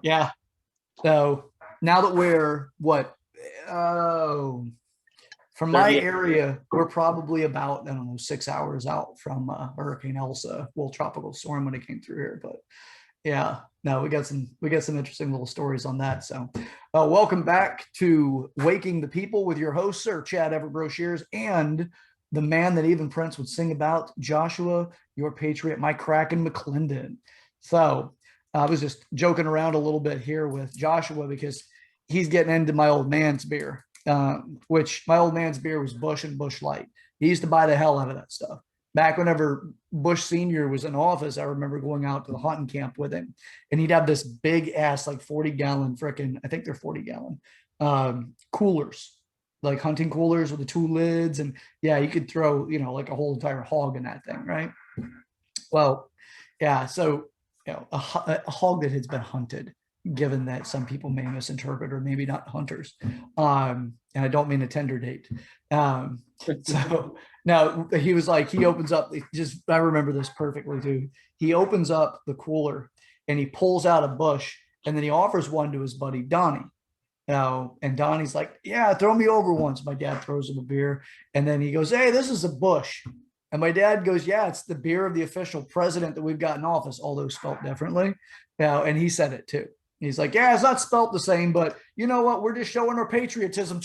Yeah. So now that we're what? Oh, from my 30. area, we're probably about, I don't know, 6 hours out from Hurricane Elsa, well, tropical storm when it came through here. But yeah, no, we got some interesting little stories on that. So welcome back to Waking the People with your host, Sir Chad Everbroshears, and the man that even Prince would sing about, Joshua, your patriot, my Kraken McClendon. So I was just joking around a little bit here with Joshua because he's getting into my old man's beer, which my old man's beer was Bush and Bush Light. He used to buy the hell out of that stuff. Back whenever Bush Sr. was in office, I remember going out to the hunting camp with him, and he'd have this big ass, like 40-gallon freaking, I think they're 40-gallon coolers, like hunting coolers with the two lids. And yeah, you could throw, like a whole entire hog in that thing, right? Well, yeah. So, a hog that has been hunted, given that some people may misinterpret or maybe not hunters. And I don't mean a tender date. So now he was like, he opens up, I remember this perfectly too. He opens up the cooler and he pulls out a bush, and then he offers one to his buddy Donnie. And Donnie's like, yeah, throw me over once. My dad throws him a beer, and then he goes, hey, this is a Bush. And my dad goes, yeah, it's the beer of the official president that we've got in office, although spelt differently. And he said it too. He's like, yeah, it's not spelt the same, but you know what? We're just showing our patriotism.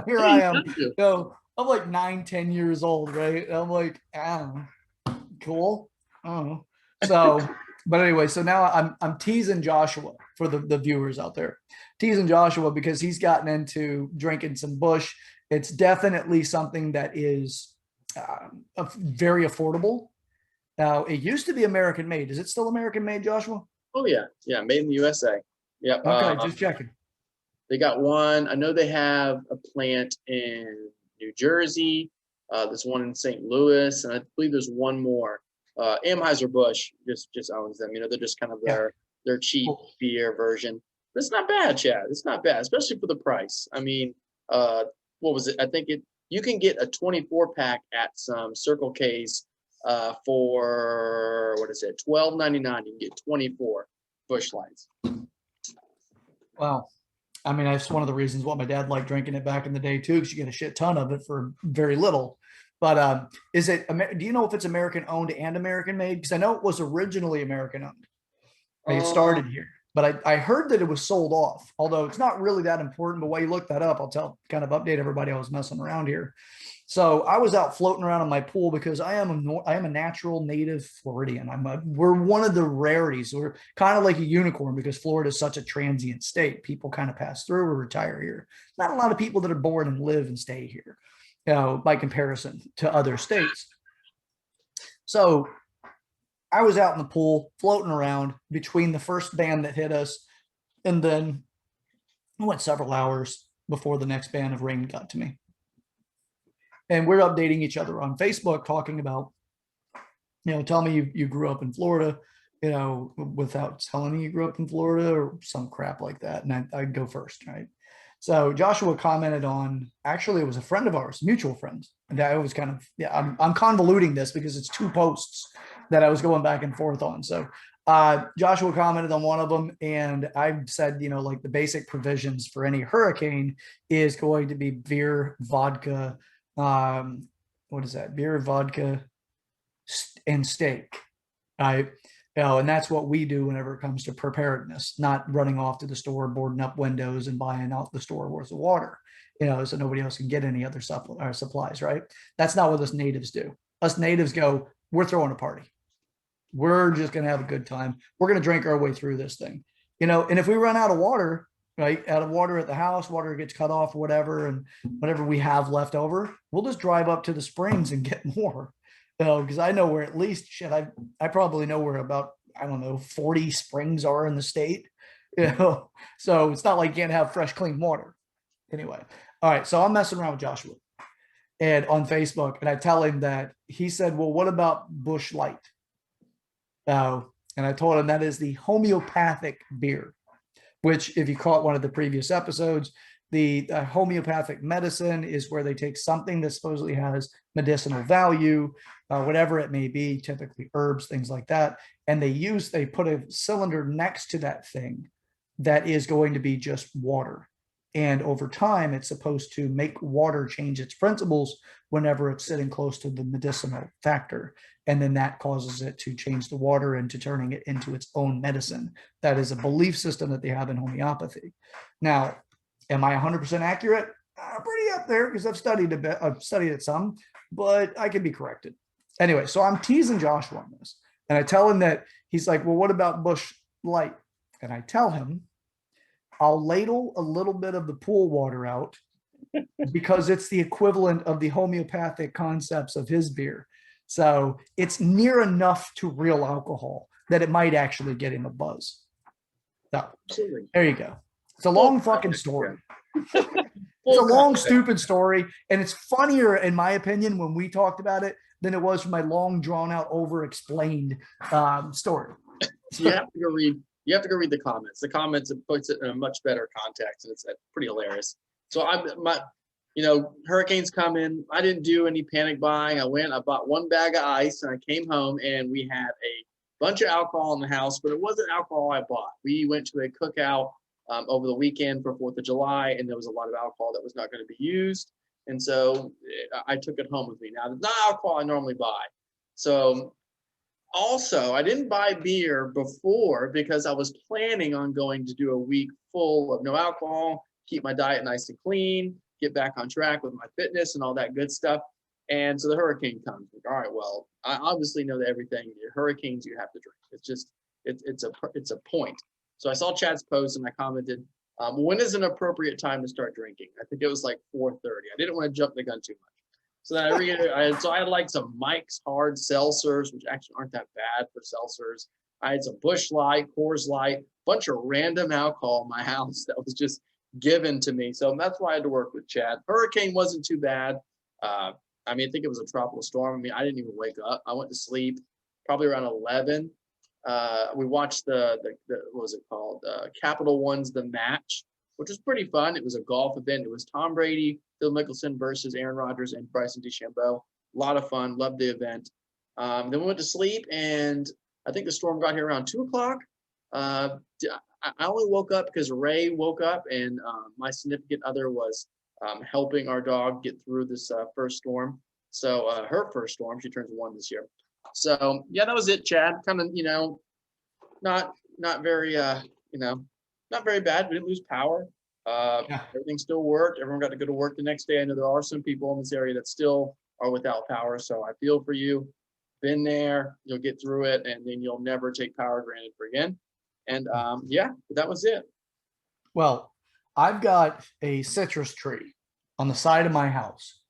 Here I am. I'm like 9, 10 years old, right? And I'm like, cool. Oh, so, but anyway, so now I'm teasing Joshua for the viewers out there, teasing Joshua because he's gotten into drinking some Bush. It's definitely something that is very affordable. Now, it used to be American made. Is it still American made, Joshua? Oh yeah, yeah, made in the USA. Yep. Okay, just checking. They got one. I know they have a plant in New Jersey. There's one in St. Louis, and I believe there's one more. Anheuser-Busch just owns them. They're just kind of their cheap beer version. But it's not bad, Chad. It's not bad, especially for the price. I mean, what was it? I think you can get a 24-pack at some Circle K's for, what is it, $12.99. You can get 24 Bushlights. Wow. I mean, that's one of the reasons why my dad liked drinking it back in the day too, because you get a shit ton of it for very little. But do you know if it's American owned and American made? Because I know it was originally American owned. It started here, but I heard that it was sold off, although it's not really that important. But while you look that up, I'll kind of update everybody. I was messing around here. So I was out floating around in my pool because I am a natural native Floridian. We're one of the rarities. We're kind of like a unicorn because Florida is such a transient state. People kind of pass through or retire here. Not a lot of people that are born and live and stay here, by comparison to other states. So I was out in the pool floating around between the first band that hit us, and then it went several hours before the next band of rain got to me. And we're updating each other on Facebook, talking about, tell me you grew up in Florida, without telling me you grew up in Florida or some crap like that. And I'd go first, right? So Joshua commented on, actually, it was a friend of ours, mutual friends. And I was kind of, I'm convoluting this because it's two posts that I was going back and forth on. So Joshua commented on one of them, and I said, like the basic provisions for any hurricane is going to be beer, vodka, what is that? Beer, vodka, and steak. Right. And that's what we do whenever it comes to preparedness, not running off to the store, boarding up windows and buying out the store worth of water, so nobody else can get any other supplies, right? That's not what us natives do. Us natives go, we're throwing a party. We're just going to have a good time. We're going to drink our way through this thing, and if we run out of water, right, out of water at the house, water gets cut off or whatever, and whatever we have left over, we'll just drive up to the springs and get more. Because I know where at least I probably know where about, I don't know, 40 springs are in the state. So it's not like you can't have fresh, clean water. Anyway, all right. So I'm messing around with Joshua and on Facebook, and I tell him that he said, well, what about Bush Light? And I told him that is the homeopathic beer, which if you caught one of the previous episodes, The homeopathic medicine is where they take something that supposedly has medicinal value, whatever it may be, typically herbs, things like that. And they put a cylinder next to that thing that is going to be just water. And over time, it's supposed to make water change its principles whenever it's sitting close to the medicinal factor. And then that causes it to change the water into turning it into its own medicine. That is a belief system that they have in homeopathy. Now, am I 100% accurate? Pretty up there because I've studied a bit. I've studied it some, but I can be corrected. Anyway, so I'm teasing Joshua on this. And I tell him that he's like, well, what about Bush Light? And I tell him, I'll ladle a little bit of the pool water out because it's the equivalent of the homeopathic concepts of his beer. So it's near enough to real alcohol that it might actually get him a buzz. So there you go. It's a long fucking story. It's a long, stupid story. And it's funnier, in my opinion, when we talked about it than it was for my long, drawn out, over explained story. You have to go read. You have to go read the comments. The comments, it puts it in a much better context, and it's pretty hilarious. So hurricanes come in. I didn't do any panic buying. I bought one bag of ice, and I came home, and we had a bunch of alcohol in the house, but it wasn't alcohol I bought. We went to a cookout over the weekend for 4th of July, and there was a lot of alcohol that was not going to be used. And so I took it home with me. Now, it's not alcohol I normally buy. So also, I didn't buy beer before because I was planning on going to do a week full of no alcohol, keep my diet nice and clean, get back on track with my fitness and all that good stuff. And so the hurricane comes. Like, all right, well, I obviously know that everything, hurricanes, you have to drink. It's just, it's a point. So I saw Chad's post and I commented, when is an appropriate time to start drinking? I think it was like 4:30. I didn't want to jump the gun too much. So then I had like some Mike's Hard seltzers, which actually aren't that bad for seltzers. I had some Bushlight, Coors Light, bunch of random alcohol in my house that was just given to me. So that's why I had to work with Chad. Hurricane wasn't too bad. I think it was a tropical storm. I didn't even wake up. I went to sleep probably around 11. We watched the what was it called? Capital One's The Match, which was pretty fun. It was a golf event. It was Tom Brady, Phil Mickelson versus Aaron Rodgers and Bryson DeChambeau. A lot of fun. Loved the event. Then we went to sleep, and I think the storm got here around 2 o'clock. I only woke up because Ray woke up, and my significant other was helping our dog get through this first storm. So her first storm, she turns 1 this year. So yeah, that was it, Chad. Kind of, not very, not very bad. We didn't lose power. Everything still worked. Everyone got to go to work the next day. I know there are some people in this area that still are without power. So I feel for you. Been there. You'll get through it, and then you'll never take power granted for again. And that was it. Well, I've got a citrus tree on the side of my house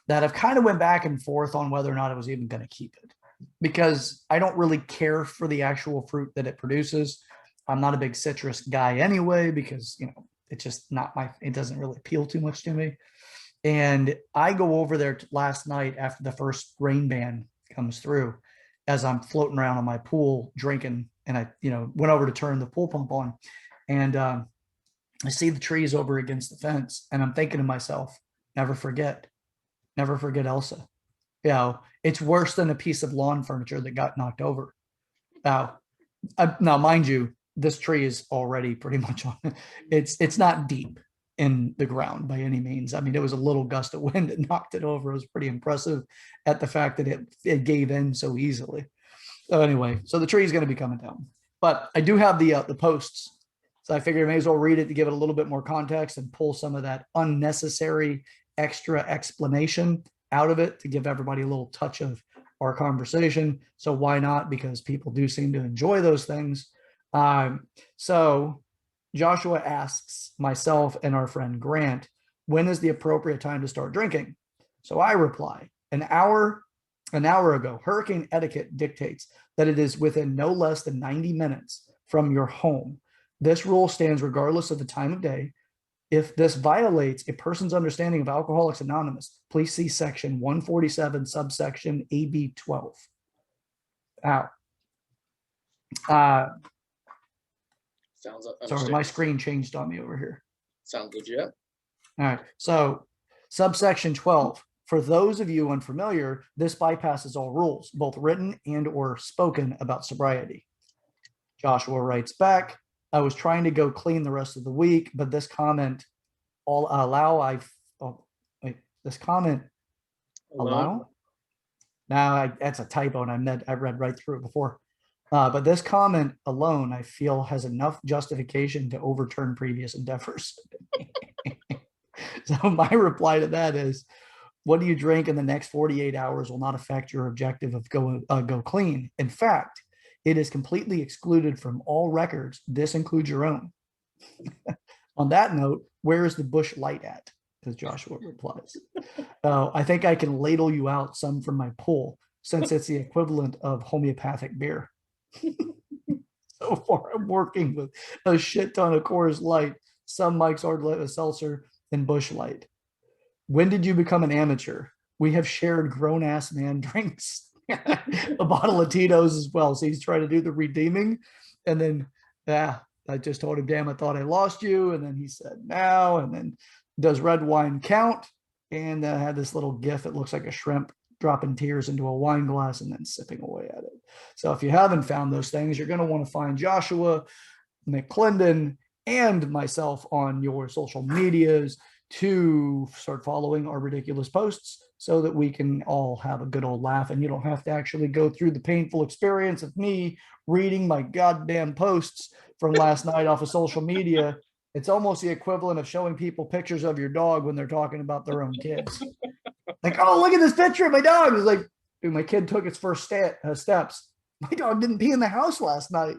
that I've kind of went back and forth on whether or not I was even going to keep it, because I don't really care for the actual fruit that it produces. I'm not a big citrus guy anyway, because, it's just not it doesn't really appeal too much to me. And I go over there last night after the first rain ban comes through, as I'm floating around on my pool drinking, and I, went over to turn the pool pump on, and I see the trees over against the fence, and I'm thinking to myself, never forget Elsa. It's worse than a piece of lawn furniture that got knocked over. Now, mind you, this tree is already pretty much on. It's not deep in the ground by any means. I mean, it was a little gust of wind that knocked it over. It was pretty impressive at the fact that it gave in so easily. So anyway, so the tree is going to be coming down, but I do have the posts. So I figured I may as well read it to give it a little bit more context and pull some of that unnecessary extra explanation out of it to give everybody a little touch of our conversation. So why not? Because people do seem to enjoy those things. So Joshua asks myself and our friend Grant, when is the appropriate time to start drinking? So I reply, an hour ago. Hurricane etiquette dictates that it is within no less than 90 minutes from your home. This rule stands regardless of the time of day. If this violates a person's understanding of Alcoholics Anonymous, please see section 147, subsection AB 12. Sounds sorry, my screen changed on me over here. Sounds legit. All right. So subsection 12. For those of you unfamiliar, this bypasses all rules, both written and or spoken about sobriety. Joshua writes back, I was trying to go clean the rest of the week, but this comment all allow oh, wait, this comment Alone? allow? Now that's a typo and I read right through it before. But this comment alone, I feel, has enough justification to overturn previous endeavors. So my reply to that is, what do you drink in the next 48 hours will not affect your objective of go clean. In fact, it is completely excluded from all records. This includes your own. On that note, where is the Bushlight at? As Joshua replies. I think I can ladle you out some from my pool, since it's the equivalent of homeopathic beer. So far, I'm working with a shit ton of Coors Light, some Mike's Hard Seltzer, and Bushlight. When did you become an amateur? We have shared grown ass man drinks, a bottle of Tito's as well. So he's trying to do the redeeming. And then, I just told him, damn, I thought I lost you. And then he said, now. And then, does red wine count? And I had this little gif. It looks like a shrimp dropping tears into a wine glass and then sipping away at it. So if you haven't found those things, you're going to want to find Joshua McClendon and myself on your social medias to start following our ridiculous posts so that we can all have a good old laugh and you don't have to actually go through the painful experience of me reading my goddamn posts from last night off of social media. It's almost the equivalent of showing people pictures of your dog when they're talking about their own kids. Like, oh, look at this picture of my dog. It's like, dude, my kid took its first steps. My dog didn't pee in the house last night.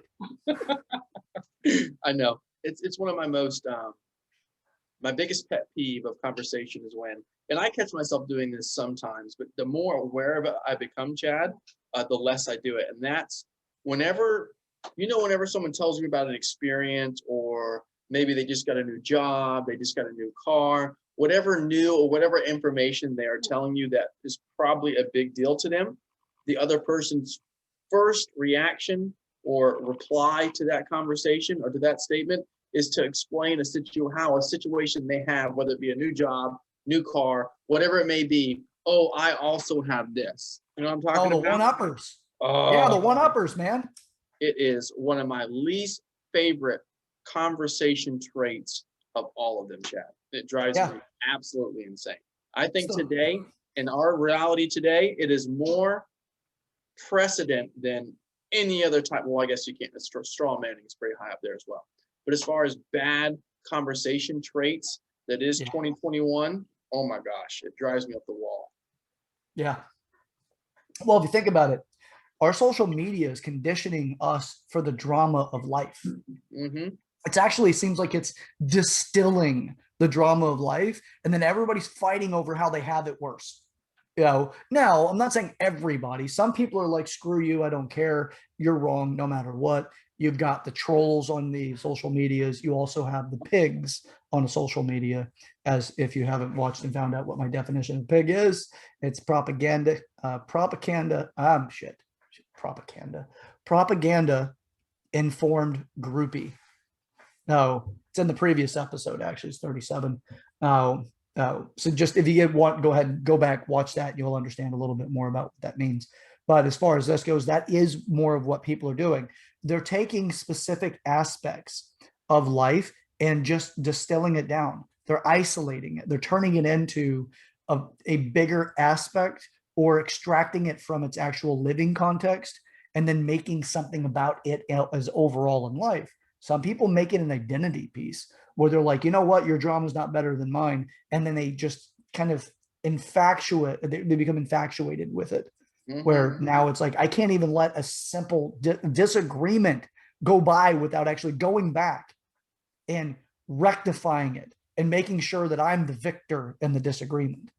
I know. It's one of my most my biggest pet peeve of conversation is when, and I catch myself doing this sometimes, but the more aware of it I become, Chad, the less I do it. And that's whenever someone tells me about an experience, or maybe they just got a new job, they just got a new car, whatever new or whatever information they are telling you that is probably a big deal to them, the other person's first reaction or reply to that conversation or to that statement is to explain how a situation they have, whether it be a new job, new car, whatever it may be. Oh, I also have this. You know what I'm talking about? Oh, the one-uppers. Oh, yeah, the one-uppers, man. It is one of my least favorite conversation traits of all of them, Chad. It drives me absolutely insane. I think today, in our reality today, it is more precedent than any other type. Well, I guess you can't. Straw manning is pretty high up there as well. But as far as bad conversation traits, that is 2021. Oh my gosh, it drives me up the wall. Yeah. Well, if you think about it, our social media is conditioning us for the drama of life. Mm-hmm. It actually seems like it's distilling the drama of life, and then everybody's fighting over how they have it worse. Now I'm not saying everybody. Some people are like, screw you, I don't care. You're wrong no matter what. You've got the trolls on the social medias. You also have the pigs on the social media. As if you haven't watched and found out what my definition of pig is, it's propaganda informed groupie. No, it's in the previous episode, actually. It's 37. So just if you go ahead and go back, watch that. You'll understand a little bit more about what that means. But as far as this goes, that is more of what people are doing. They're taking specific aspects of life and just distilling it down. They're isolating it. They're turning it into a bigger aspect or extracting it from its actual living context and then making something about it as overall in life. Some people make it an identity piece where they're like, you know what, your drama is not better than mine. And then they just kind of they become infatuated with it. Mm-hmm. Where now it's like, I can't even let a simple disagreement go by without actually going back and rectifying it and making sure that I'm the victor in the disagreement.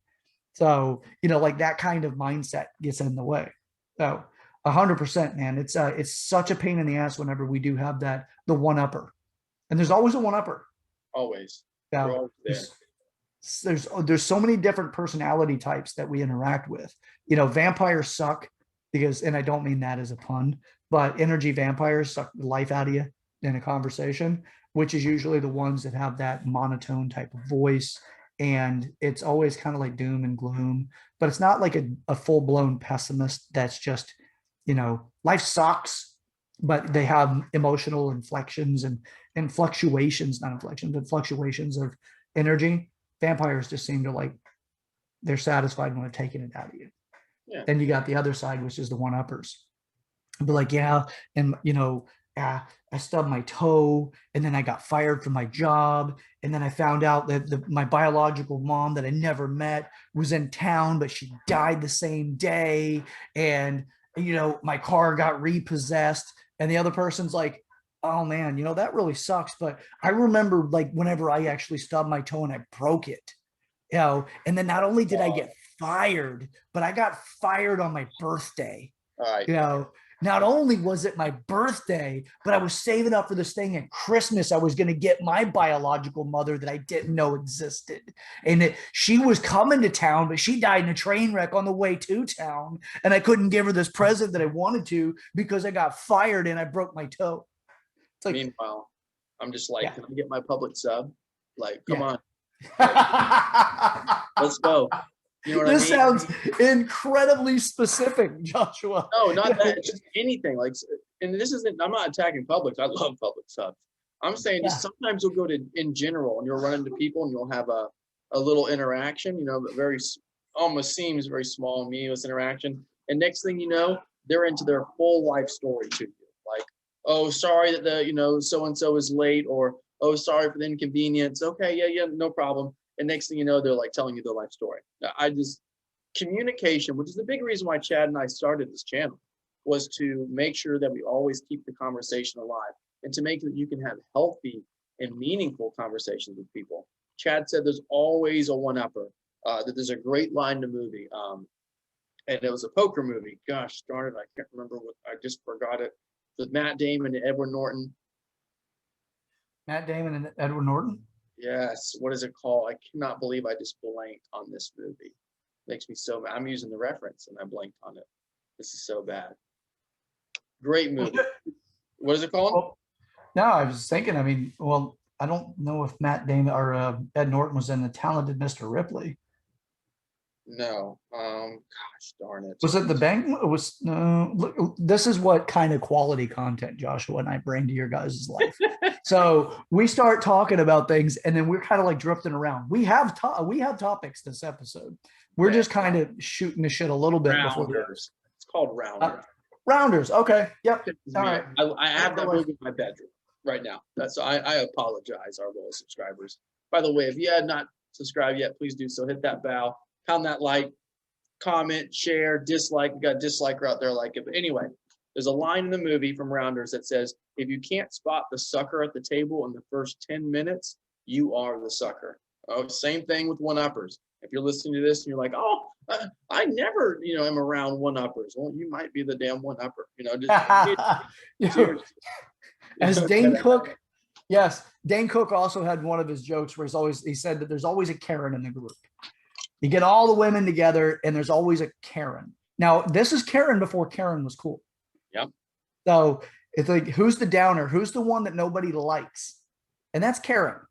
So, like that kind of mindset gets in the way. So 100%, man. It's such a pain in the ass whenever we do have the one-upper. And there's always a one-upper. Always. Now, there's so many different personality types that we interact with. Vampires suck because, and I don't mean that as a pun, but energy vampires suck the life out of you in a conversation, which is usually the ones that have that monotone type of voice and it's always kind of like doom and gloom, but it's not like a full-blown pessimist that's just, life sucks, but they have emotional inflections and fluctuations, not inflections, but fluctuations of energy. Vampires just seem to like they're satisfied when they're taking it out of you. Yeah. Then you got the other side, which is the one-uppers. Be like, yeah, and I stubbed my toe, and then I got fired from my job, and then I found out that my biological mom that I never met was in town, but she died the same day, and my car got repossessed, and the other person's like, oh man, that really sucks, but I remember like whenever I actually stubbed my toe and I broke it, and then not only did I get fired, but I got fired on my birthday. All right. Not only was it my birthday, but I was saving up for this thing at Christmas. I was going to get my biological mother that I didn't know existed. And she was coming to town, but she died in a train wreck on the way to town. And I couldn't give her this present that I wanted to because I got fired and I broke my toe. It's like, meanwhile, I'm just like, can I get my public sub? Like, come on. Let's go. You know what this I mean? Sounds incredibly specific, Joshua. No, not that. It's just anything. Like, and this isn't. I'm not attacking Publix. I love Publix subs. I'm saying just sometimes you'll go to in general and you'll run into people and you'll have a little interaction. But very almost seems very small and meaningless interaction. And next thing you know, they're into their full life story to you. Like, oh, sorry that the so and so is late, or oh, sorry for the inconvenience. Okay, yeah, no problem. And next thing you know, they're like telling you their life story. Communication, which is the big reason why Chad and I started this channel, was to make sure that we always keep the conversation alive and to make that you can have healthy and meaningful conversations with people. Chad said there's always a one-upper, that there's a great line in the movie. And it was a poker movie. Gosh darn it, I can't remember I just forgot it. With Matt Damon and Edward Norton. Matt Damon and Edward Norton? Yes. What is it called? I cannot believe I just blanked on this movie. Makes me so mad. I'm using the reference and I blanked on it. This is so bad. Great movie. What is it called? Well, no, I was thinking, I don't know if Matt Damon or Ed Norton was in The Talented Mr. Ripley. No. Gosh darn it. Was it The Bank? Look, this is what kind of quality content Joshua and I bring to your guys' life. So we start talking about things and then we're kind of like drifting around. We have topics this episode. We're just kind of shooting the shit a little bit. Rounders. It's called Rounders. Rounders. Okay. Yep. All right. I have that movie in my bedroom right now. I apologize, our loyal subscribers. By the way, if you had not subscribed yet, please do so. Hit that bell, pound that like, comment, share, dislike. We got a disliker out there like it. But anyway, there's a line in the movie from Rounders that says, if you can't spot the sucker at the table in the first 10 minutes, you are the sucker. Oh, same thing with one-uppers. If you're listening to this and you're like, oh, I never, am around one-uppers. Well, you might be the damn one-upper. As Dane Cook, yes, Dane Cook also had one of his jokes where he said that there's always a Karen in the group. You get all the women together and there's always a Karen. Now, this is Karen before Karen was cool. Yep. So it's like, who's the downer? Who's the one that nobody likes? And that's Karen.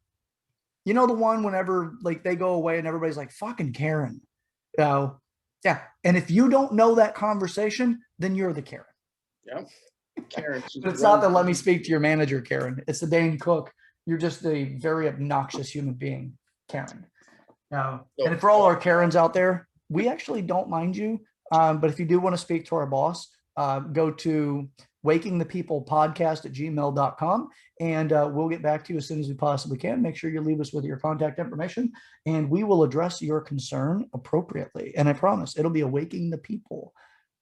The one whenever like they go away and everybody's like, fucking Karen. Yeah. And if you don't know that conversation, then you're the Karen. Yeah. Karen. But it's not the let me speak to your manager, Karen. It's the Dane Cook. You're just a very obnoxious human being, Karen. And for all our Karens out there, we actually don't mind you. But if you do want to speak to our boss, go to wakingthepeoplepodcast@gmail.com and we'll get back to you as soon as we possibly can. Make sure you leave us with your contact information and we will address your concern appropriately. And I promise it'll be a waking the people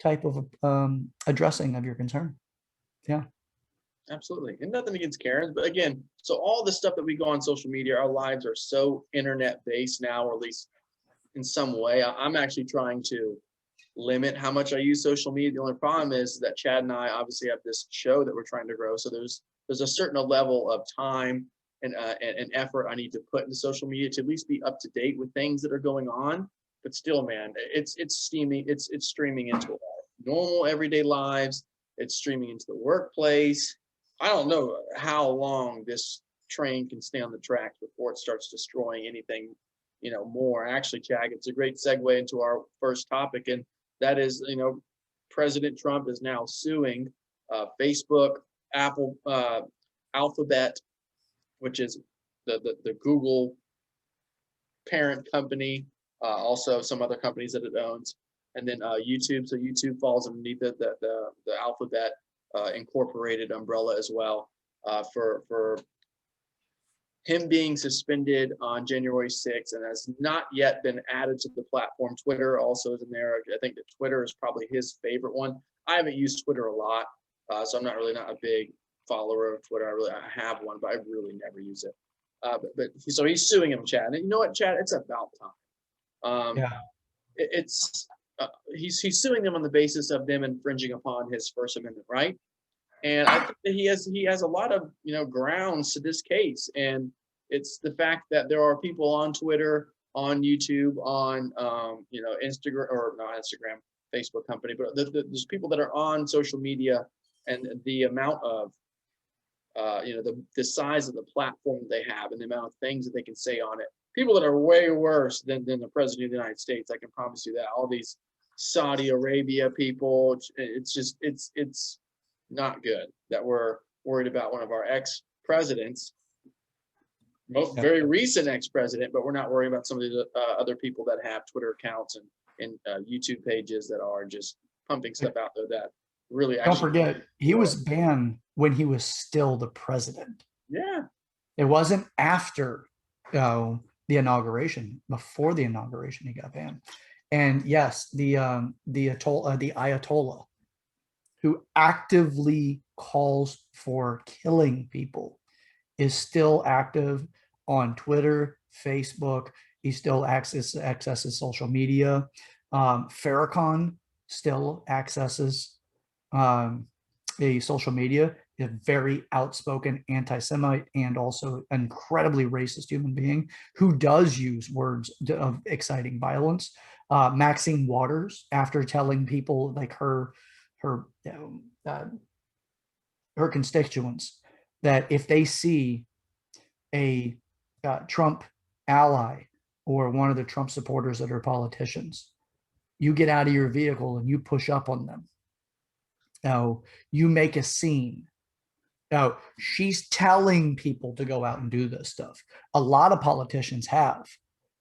type of addressing of your concern. Yeah. Absolutely. And nothing against Karens, but again, so all the stuff that we go on social media, our lives are so internet based now, or at least in some way. I'm actually trying to limit how much I use social media. The only problem is that Chad and I obviously have this show that we're trying to grow. So there's a certain level of time and effort I need to put into social media to at least be up to date with things that are going on. But still, man, it's streaming into our normal everyday lives. It's streaming into the workplace. I don't know how long this train can stay on the tracks before it starts destroying anything more. Actually, Chad, it's a great segue into our first topic, and that is, President Trump is now suing Facebook, Apple, Alphabet, which is the Google parent company, also some other companies that it owns, and then YouTube. So YouTube falls underneath the Alphabet Incorporated umbrella as well, for him being suspended on January 6th and has not yet been added to the platform. Twitter also is in there. I think that Twitter is probably his favorite one. I haven't used Twitter a lot, so I'm not a big follower of Twitter. I have one, but I really never use it. So he's suing him, Chad. And you know what, Chad? It's about time. Yeah. He's suing them on the basis of them infringing upon his First Amendment right. And I think that he has a lot of grounds to this case, and it's the fact that there are people on Twitter, on YouTube, on Instagram, or not Instagram, Facebook company, but there's people that are on social media, and the amount of the size of the platform they have and the amount of things that they can say on it. People that are way worse than the president of the United States. I can promise you that. All these Saudi Arabia people, it's not good that we're worried about one of our ex-presidents, very recent ex-president, but we're not worried about some of the other people that have Twitter accounts and YouTube pages that are just pumping stuff out there that really Don't forget, he was banned when he was still the president. Yeah. It wasn't after the inauguration. Before the inauguration, he got banned. And yes, the Ayatollah, who actively calls for killing people, is still active on Twitter, Facebook. He still accesses social media. Farrakhan still accesses a social media. A very outspoken anti-Semite and also incredibly racist human being who does use words of exciting violence. Maxine Waters, after telling people like her constituents that if they see a Trump ally or one of the Trump supporters that are politicians, you get out of your vehicle and you push up on them. Now, you make a scene. Now, she's telling people to go out and do this stuff. A lot of politicians have,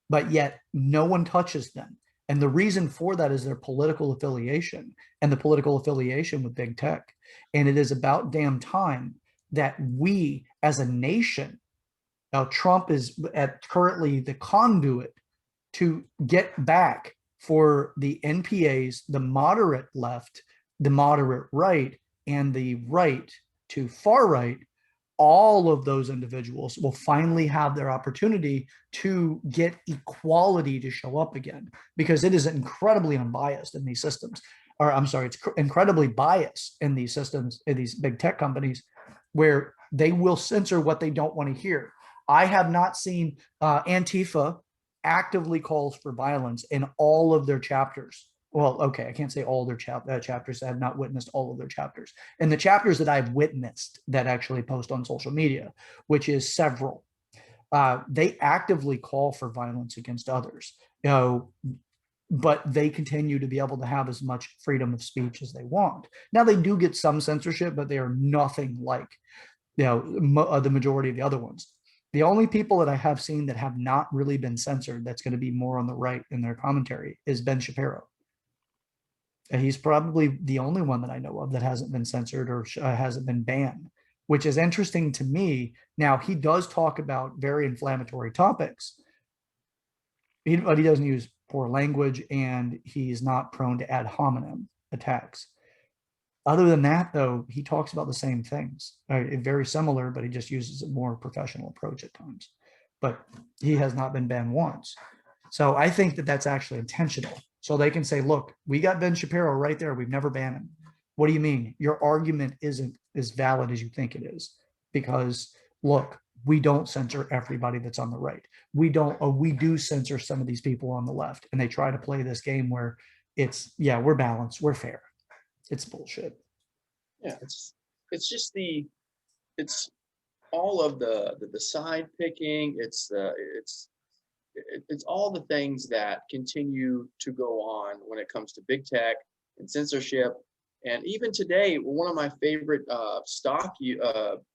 but yet no one touches them. And the reason for that is their political affiliation and the political affiliation with big tech. And it is about damn time that we as a nation, now Trump is currently the conduit to get back for the NPAs, the moderate left, the moderate right, and the right to far right. All of those individuals will finally have their opportunity to get equality to show up again, because it is incredibly unbiased in these systems. Or I'm sorry, it's incredibly biased in these systems, in these big tech companies, where they will censor what they don't want to hear. I have not seen Antifa actively calls for violence in all of their chapters. Well, okay, I can't say all their chapters. I have not witnessed all of their chapters. And the chapters that I've witnessed that actually post on social media, which is several, they actively call for violence against others, but they continue to be able to have as much freedom of speech as they want. Now, they do get some censorship, but they are nothing like the majority of the other ones. The only people that I have seen that have not really been censored, that's going to be more on the right in their commentary, is Ben Shapiro. And he's probably the only one that I know of that hasn't been censored or hasn't been banned, which is interesting to me. Now, he does talk about very inflammatory topics, but he doesn't use poor language, and he's not prone to ad hominem attacks. Other than that, though, he talks about the same things, very similar, but he just uses a more professional approach at times. But he has not been banned once. So I think that that's actually intentional. So they can say, look, we got Ben Shapiro right there. We've never banned him. What do you mean? Your argument isn't as valid as you think it is. Because look, we don't censor everybody that's on the right. We do censor some of these people on the left. And they try to play this game where it's, yeah, we're balanced, we're fair. It's bullshit. Yeah, it's all of the side picking. It's it's all the things that continue to go on when it comes to big tech and censorship. And even today, one of my favorite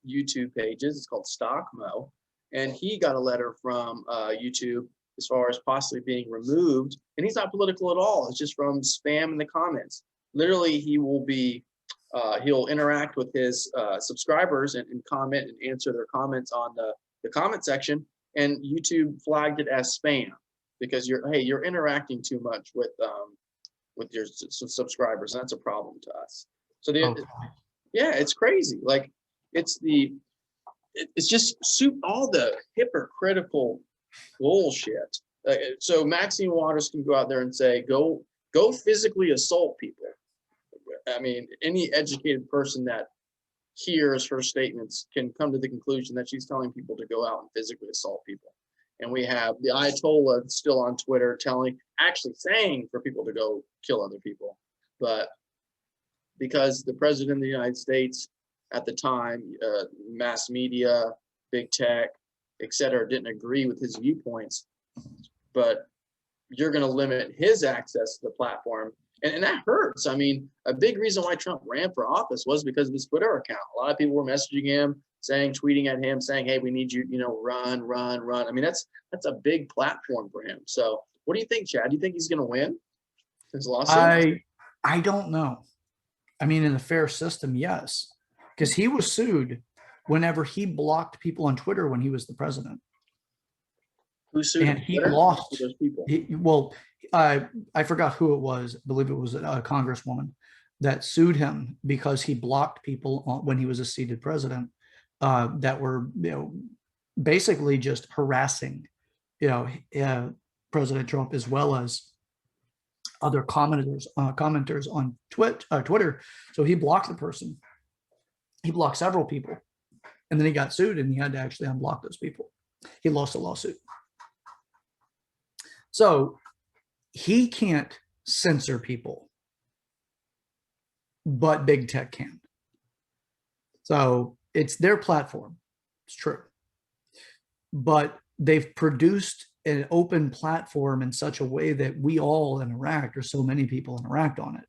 YouTube pages is called StockMo, and he got a letter from YouTube as far as possibly being removed. And he's not political at all. It's just from spam in the comments. Literally, he will be he'll interact with his subscribers and comment and answer their comments on the comment section. And YouTube flagged it as spam because you're interacting too much with your subscribers. And that's a problem to us. So yeah, it's crazy. Like it's just all the hypocritical bullshit. So Maxine Waters can go out there and say, go physically assault people. I mean, any educated person that hears her statements can come to the conclusion that she's telling people to go out and physically assault people. And we have the Ayatollah still on Twitter actually saying for people to go kill other people. But because the president of the United States at the time, mass media, big tech, et cetera, didn't agree with his viewpoints, but you're going to limit his access to the platform. And that hurts. I mean, a big reason why Trump ran for office was because of his Twitter account. A lot of people were messaging him, tweeting at him, saying, hey, we need you, run. I mean, that's a big platform for him. So what do you think, Chad? Do you think he's going to win his lawsuit? I don't know. I mean, in a fair system, yes, because he was sued whenever he blocked people on Twitter when he was the president. Who sued and him? he Twitter? lost. Those people. I forgot who it was. I believe it was a congresswoman that sued him because he blocked people when he was a seated president that were, basically just harassing, President Trump as well as other commenters on Twitter. So he blocked the person. He blocked several people, and then he got sued, and he had to actually unblock those people. He lost a lawsuit. So he can't censor people, but big tech can. So it's their platform. It's true. But they've produced an open platform in such a way that we all interact, or so many people interact on it.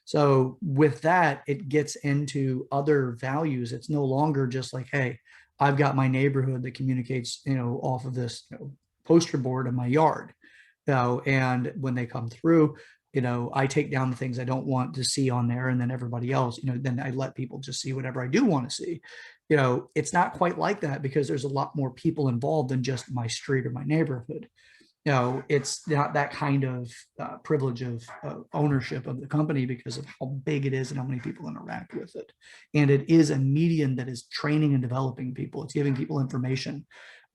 So with that, it gets into other values. It's no longer just like, hey, I've got my neighborhood that communicates, off of this poster board in my yard. And when they come through, I take down the things I don't want to see on there, and then everybody else, then I let people just see whatever I do want to see. It's not quite like that because there's a lot more people involved than just my street or my neighborhood. It's not that kind of privilege of ownership of the company because of how big it is and how many people interact with it. And it is a medium that is training and developing people. It's giving people information.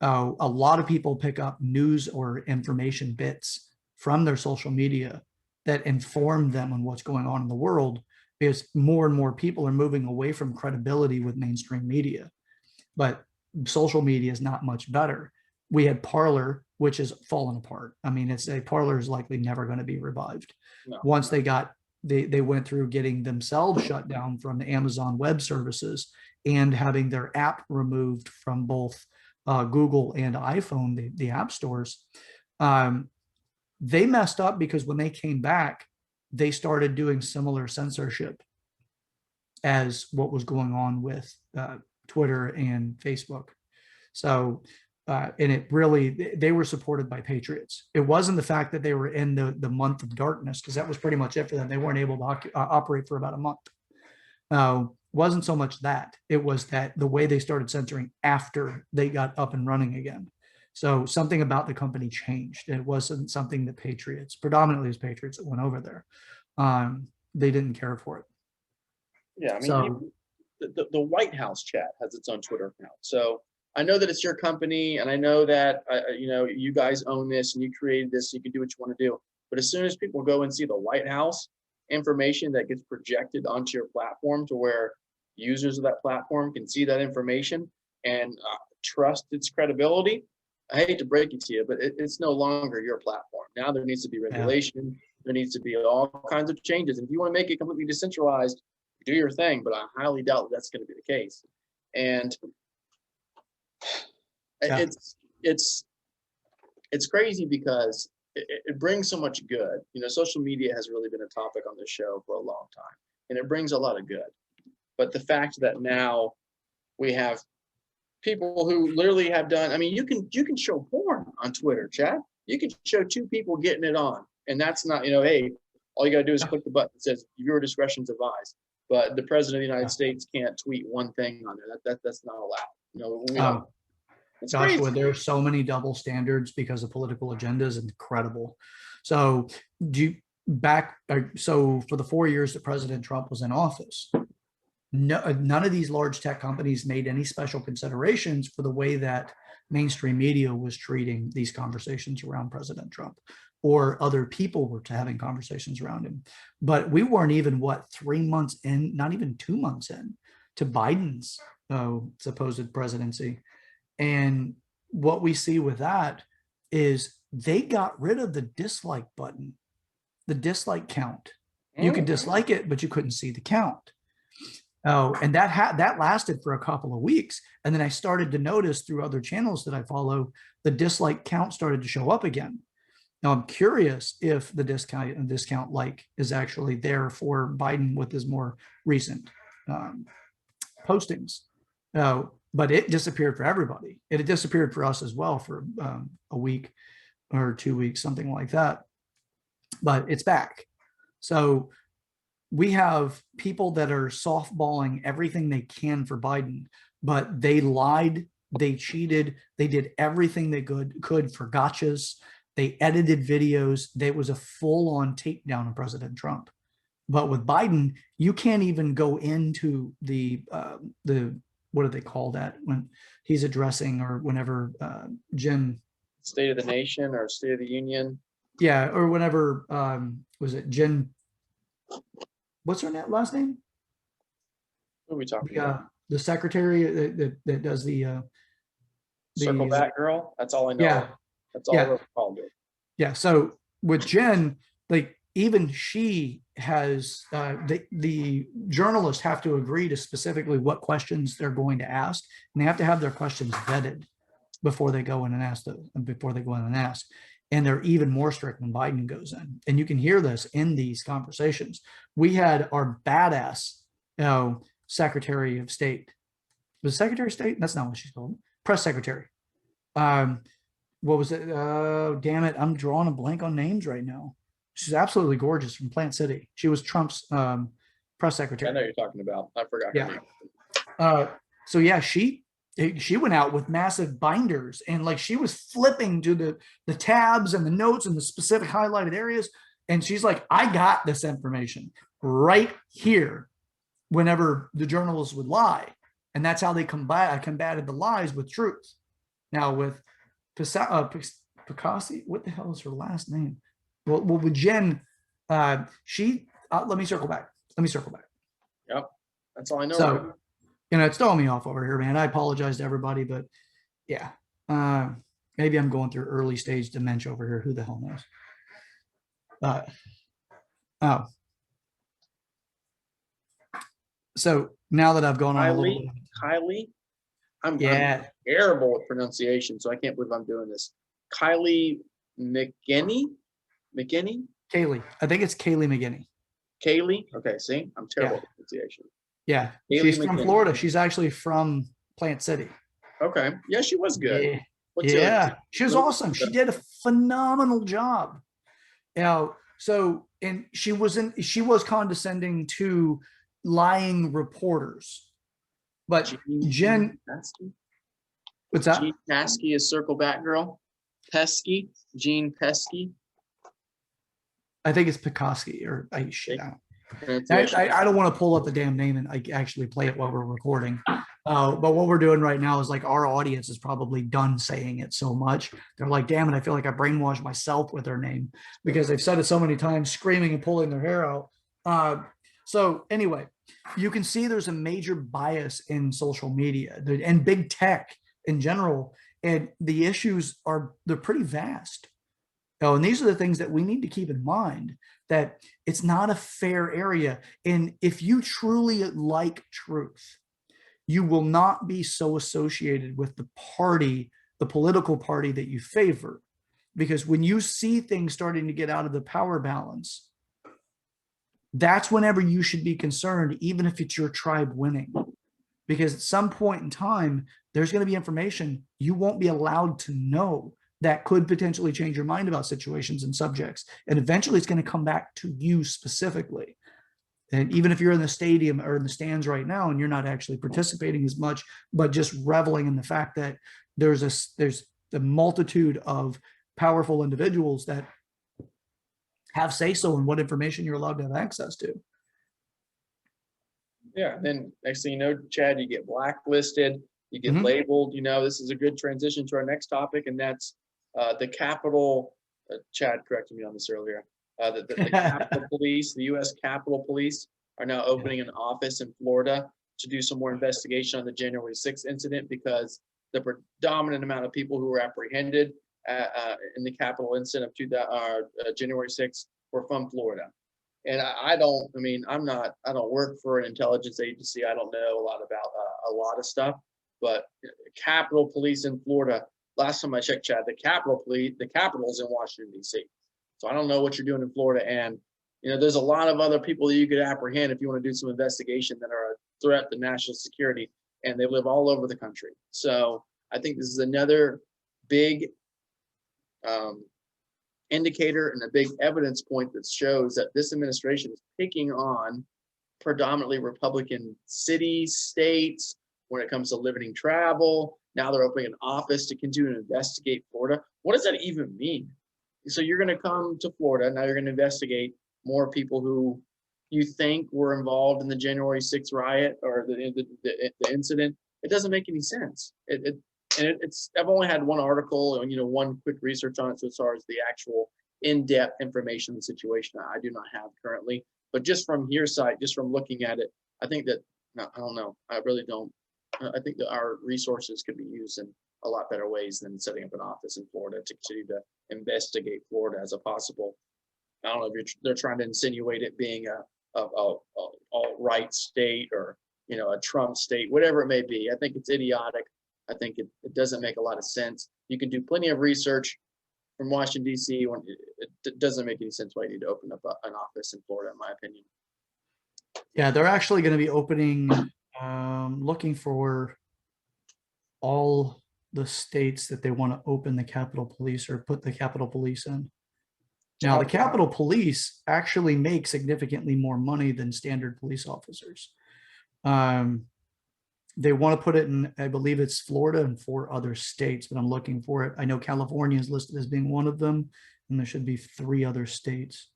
A lot of people pick up news or information bits from their social media that inform them on what's going on in the world, because more and more people are moving away from credibility with mainstream media. But social media is not much better. We had Parler, which has fallen apart. I mean, Parler is likely never going to be revived. No. Once they went through getting themselves shut down from the Amazon Web Services and having their app removed from both Google and iPhone, the app stores. They messed up because when they came back, they started doing similar censorship as what was going on with Twitter and Facebook. So, and it really, they were supported by patriots. It wasn't the fact that they were in the month of darkness, because that was pretty much it for them. They weren't able to operate for about a month. Wasn't so much that. It was that the way they started censoring after they got up and running again. So something about the company changed. It wasn't something that patriots, predominantly as patriots that went over there, they didn't care for it. Yeah, I mean, the White House chat has its own Twitter account. So I know that it's your company, and I know that you guys own this and you created this, so you can do what you want to do. But as soon as people go and see the White House information that gets projected onto your platform, to where users of that platform can see that information and trust its credibility, I hate to break it to you, but it's no longer your platform. Now there needs to be regulation. Yeah. There needs to be all kinds of changes. And if you want to make it completely decentralized, do your thing, but I highly doubt that that's going to be the case. And it's it's crazy because it brings so much good. You know, social media has really been a topic on this show for a long time, and it brings a lot of good. But the fact that now we have people who literally have done, I mean, you can show porn on Twitter, Chad. You can show two people getting it on, and that's not, you know, hey, all you gotta do is click the button that says viewer discretion's advised. But the president of the United States can't tweet one thing on there. That's not allowed. You know, we don't. It's Joshua, crazy. there are so many double standards because of political agendas. Incredible. So do you so for the 4 years that President Trump was in office, none of these large tech companies made any special considerations for the way that mainstream media was treating these conversations around President Trump, or other people were having conversations around him. But we weren't even, 3 months in, not even 2 months in, to Biden's supposed presidency. And what we see with that is they got rid of the dislike button, the dislike count. You could dislike it, but you couldn't see the count. Oh, and that lasted for a couple of weeks. And then I started to notice through other channels that I follow, the dislike count started to show up again. Now I'm curious if the discount like is actually there for Biden with his more recent postings. But it disappeared for everybody. It disappeared for us as well for a week or 2 weeks, something like that. But it's back. So we have people that are softballing everything they can for Biden, but they lied, they cheated, they did everything they could for gotchas. They edited videos. There was a full-on takedown of President Trump. But with Biden, you can't even go into the what do they call that when he's addressing, or whenever Jen State of the Nation or State of the Union. Yeah, or whenever was it Jen? What's her last name? Who are we talking about? The secretary that does the Circle back girl. That's all I know. Yeah, That's all I ever called it. Yeah. So with Jen, like even she has the journalists have to agree to specifically what questions they're going to ask, and they have to have their questions vetted before they go in and ask and they're even more strict when Biden goes in. And you can hear this in these conversations. We had our badass, Secretary of State. Was it Secretary of State? That's not what she's called. Press Secretary. What was it? Damn it. I'm drawing a blank on names right now. She's absolutely gorgeous, from Plant City. She was Trump's press secretary. I know you're talking about. I forgot her name. So yeah, she went out with massive binders, and like she was flipping to the tabs and the notes and the specific highlighted areas. And she's like, I got this information right here whenever the journalists would lie. And that's how they combated the lies with truth. Now with Psaki, what the hell is her last name? Well, with Jen, she, let me circle back. Yep. That's all I know. So, it's throwing me off over here, man. I apologize to everybody, but yeah, maybe I'm going through early stage dementia over here. Who the hell knows? So now that I've gone on a little bit. Kylie, I'm terrible with pronunciation, so I can't believe I'm doing this. Kylie McGinney? Kaylee. I think it's Kaylee McGinney. Kaylee? Okay, see? I'm terrible with pronunciation. Yeah, Kaylee she's McGinney. From Florida. She's actually from Plant City. Okay. Yeah, she was good. Yeah, she was awesome. She did a phenomenal job. So, and she was condescending to lying reporters. But Jen, what's that? Jean Psaki is circle back girl. Pesky, Jean Psaki. I think it's Psaki, or I don't want to pull up the damn name and I actually play it while we're recording. But what we're doing right now is like our audience is probably done saying it so much. They're like, damn it, I feel like I brainwashed myself with their name because they've said it so many times, screaming and pulling their hair out. So anyway, you can see there's a major bias in social media and big tech in general. And the issues they're pretty vast. And these are the things that we need to keep in mind, that it's not a fair area. And if you truly like truth, you will not be so associated with the political party that you favor. because when you see things starting to get out of the power balance, that's whenever you should be concerned, even if it's your tribe winning. Because at some point in time, there's going to be information you won't be allowed to know that could potentially change your mind about situations and subjects. And eventually it's going to come back to you specifically. And even if you're in the stadium or in the stands right now and you're not actually participating as much, but just reveling in the fact that there's a multitude of powerful individuals that have say so in what information you're allowed to have access to. Yeah, then next thing you know, Chad, you get blacklisted, you get labeled. This is a good transition to our next topic, and that's the Capitol. Chad corrected me on this earlier. The Capitol Police, the U.S. Capitol Police, are now opening an office in Florida to do some more investigation on the January 6th incident, because the predominant amount of people who were apprehended in the Capitol incident of January 6th were from Florida. And I don't work for an intelligence agency. I don't know a lot about a lot of stuff, but Capitol Police in Florida, last time I checked, Chad, the Capitol Police, the Capitol's in Washington, D.C. So I don't know what you're doing in Florida. And, there's a lot of other people that you could apprehend if you want to do some investigation that are a threat to national security, and they live all over the country. So I think this is another big indicator and a big evidence point that shows that this administration is picking on predominantly Republican cities, states, when it comes to limiting travel. Now they're opening an office to continue to investigate Florida. What does that even mean? So you're going to come to Florida, now you're going to investigate more people who you think were involved in the January 6th riot or the incident. It doesn't make any sense. I've only had one article and one quick research on it. So as far as the actual in-depth information on the situation, I do not have currently. But just from hearsay, just from looking at it, I think that I don't know. I really don't. I think that our resources could be used in a lot better ways than setting up an office in Florida to continue to investigate Florida as a possible. I don't know if they're trying to insinuate it being a alt-right state or a Trump state, whatever it may be. I think it's idiotic. I think it doesn't make a lot of sense. You can do plenty of research from Washington, D.C. when it doesn't make any sense why you need to open up an office in Florida, in my opinion. Yeah, they're actually going to be opening, looking for all the states that they want to open the Capitol Police or put the Capitol Police in. Now, the Capitol Police actually make significantly more money than standard police officers. They want to put it in, I believe it's Florida and 4 other states, but I'm looking for it. I know California is listed as being one of them, and there should be 3 other states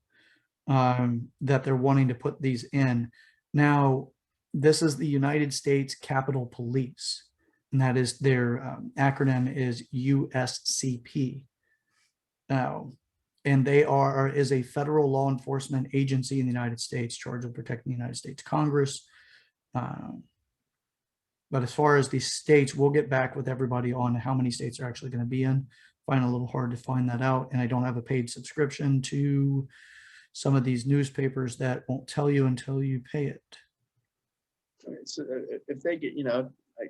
that they're wanting to put these in. Now, this is the United States Capitol Police, and that is their acronym is USCP. And they is a federal law enforcement agency in the United States charged with protecting the United States Congress. But as far as the states, we'll get back with everybody on how many states are actually going to be in. Find it a little hard to find that out. And I don't have a paid subscription to some of these newspapers that won't tell you until you pay it. So if they get,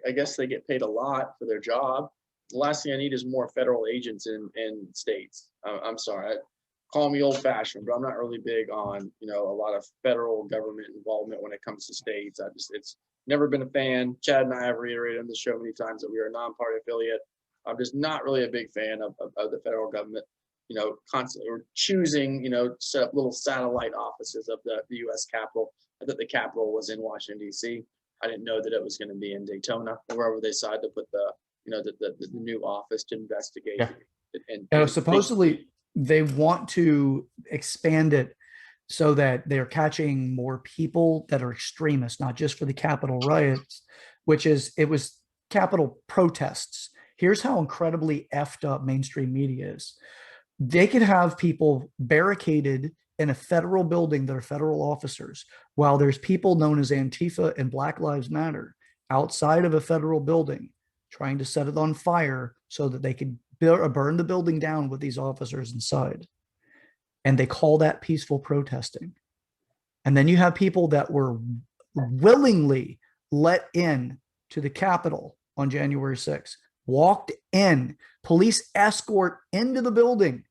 I guess they get paid a lot for their job. The last thing I need is more federal agents in states. I'm sorry, call me old fashioned, but I'm not really big on, a lot of federal government involvement when it comes to states. It's never been a fan. Chad and I have reiterated on the show many times that we are a non-party affiliate. I'm just not really a big fan of the federal government, constantly or choosing, to set up little satellite offices of the U.S. Capitol. I thought the Capitol was in Washington, D.C. I didn't know that it was going to be in Daytona, or wherever they decided to put the new office to investigate. Yeah. And supposedly they want to expand it so that they're catching more people that are extremists, not just for the Capitol riots, it was Capitol protests. Here's how incredibly effed up mainstream media is. They could have people barricaded in a federal building that are federal officers, while there's people known as Antifa and Black Lives Matter outside of a federal building trying to set it on fire so that they could burn the building down with these officers inside. And they call that peaceful protesting. And then you have people that were willingly let in to the Capitol on January 6th, walked in, police escort into the building.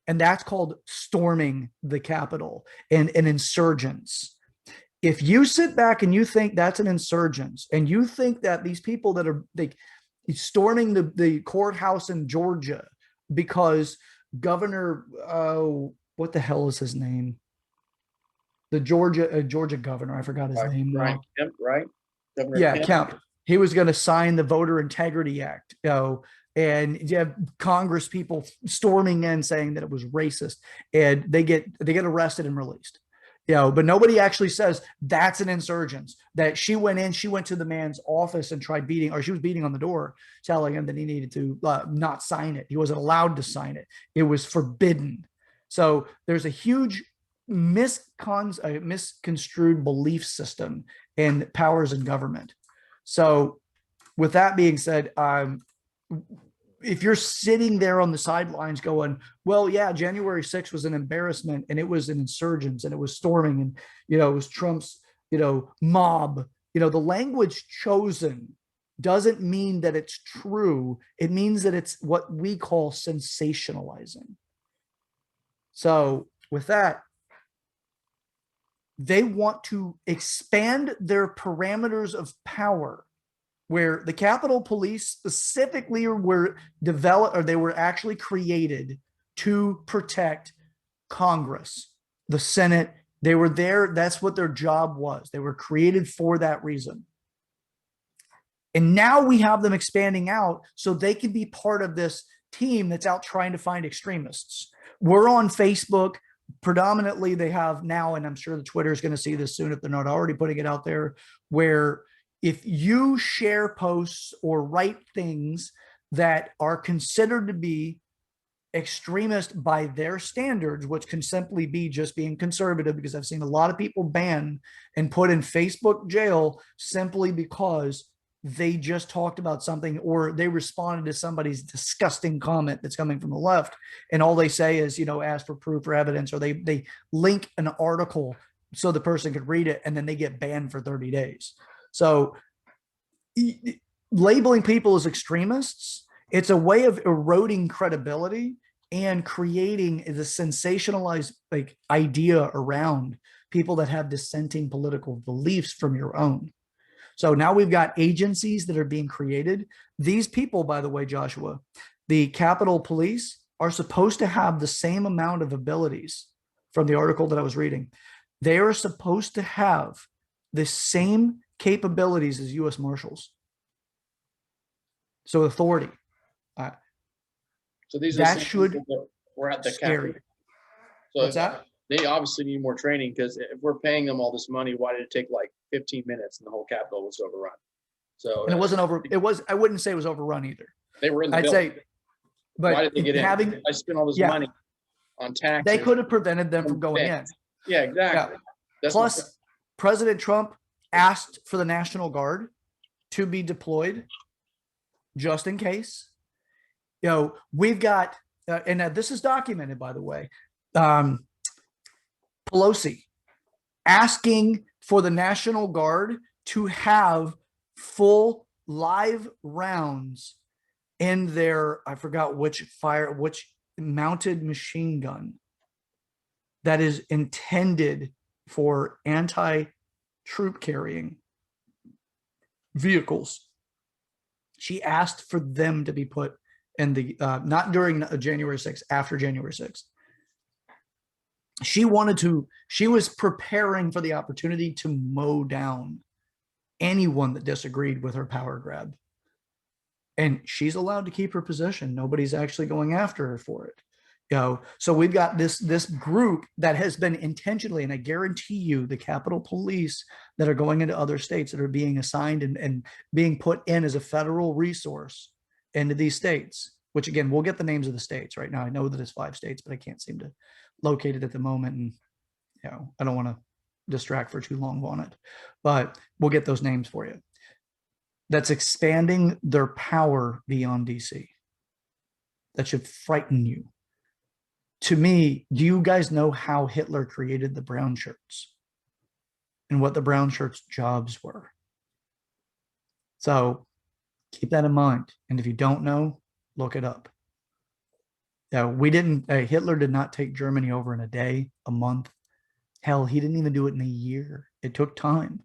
And that's called storming the Capitol and an insurgents. If you sit back and you think that's an insurgents, and you think that these people that are storming the courthouse in Georgia because Governor, what the hell is his name? The Georgia governor, I forgot his name now. Kemp, right? Governor Yeah, Kemp. Kemp. He was going to sign the Voter Integrity Act, and you have Congress people storming in saying that it was racist, and they get arrested and released. But nobody actually says that's an insurgence. That she went to the man's office and tried beating, or she was beating on the door, telling him that he needed to not sign it. He wasn't allowed to sign it. It was forbidden. So there's a huge misconstrued belief system in powers in government. So with that being said, if you're sitting there on the sidelines going, well, yeah, January 6th was an embarrassment and it was an insurgents and it was storming and, it was Trump's, mob, the language chosen doesn't mean that it's true. It means that it's what we call sensationalizing. So with that, they want to expand their parameters of power, where the Capitol Police specifically were developed, or they were actually created to protect Congress, the Senate. They were there. That's what their job was. They were created for that reason. And now we have them expanding out so they can be part of this team that's out trying to find extremists. We're on Facebook. Predominantly, they have now, and I'm sure the Twitter is going to see this soon if they're not already putting it out there, where if you share posts or write things that are considered to be extremist by their standards, which can simply be just being conservative, because I've seen a lot of people banned and put in Facebook jail simply because they just talked about something, or they responded to somebody's disgusting comment that's coming from the left, and all they say is, ask for proof or evidence, or they link an article so the person could read it, and then they get banned for 30 days. So labeling people as extremists, it's a way of eroding credibility and creating the sensationalized idea around people that have dissenting political beliefs from your own. So now we've got agencies that are being created. These people, by the way, Joshua, the Capitol Police are supposed to have the same amount of abilities from the article that I was reading. They are supposed to have the same capabilities as U.S. Marshals. So authority. So these that should we're at the scary. Capitol. So what's that? They obviously need more training, because if we're paying them all this money, why did it take like 15 minutes and the whole Capitol was overrun? So And it wasn't over. It was. I wouldn't say it was overrun either. They were in the I'd building. say, but why did they get in? I spent all this money on taxes. They could have prevented them from going in. Yeah, exactly. Plus, President Trump asked for the National Guard to be deployed just in case. We've got, and this is documented, by the way, Pelosi asking for the National Guard to have full live rounds in their, I forgot which mounted machine gun that is intended for anti-troop carrying vehicles. She asked for them to be put in the, not during January 6th, after January 6th. She was preparing for the opportunity to mow down anyone that disagreed with her power grab. And she's allowed to keep her position. Nobody's actually going after her for it. So we've got this group that has been intentionally, and I guarantee you the Capitol Police that are going into other states that are being assigned and being put in as a federal resource into these states, which again, we'll get the names of the states right now. I know that it's 5 states, but I can't seem to locate it at the moment. And, I don't want to distract for too long on it, but we'll get those names for you. That's expanding their power beyond DC. That should frighten you. To me, do you guys know how Hitler created the brown shirts and what the brown shirts' jobs were? So Keep that in mind. And if you don't know, look it up. We didn't, Hitler did not take Germany over in a day, a month. Hell, he didn't even do it in a year. It took time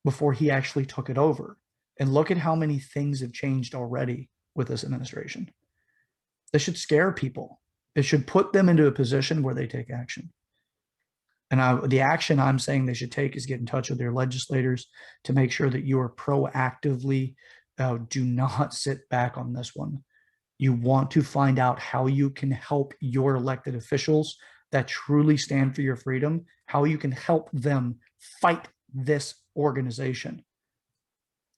before he actually took it over. And look at how many things have changed already with this administration. This should scare people. It should put them into a position where they take action. And the action I'm saying they should take is get in touch with their legislators to make sure that you are proactively, do not sit back on this one. You want to find out how you can help your elected officials that truly stand for your freedom, how you can help them fight this organization.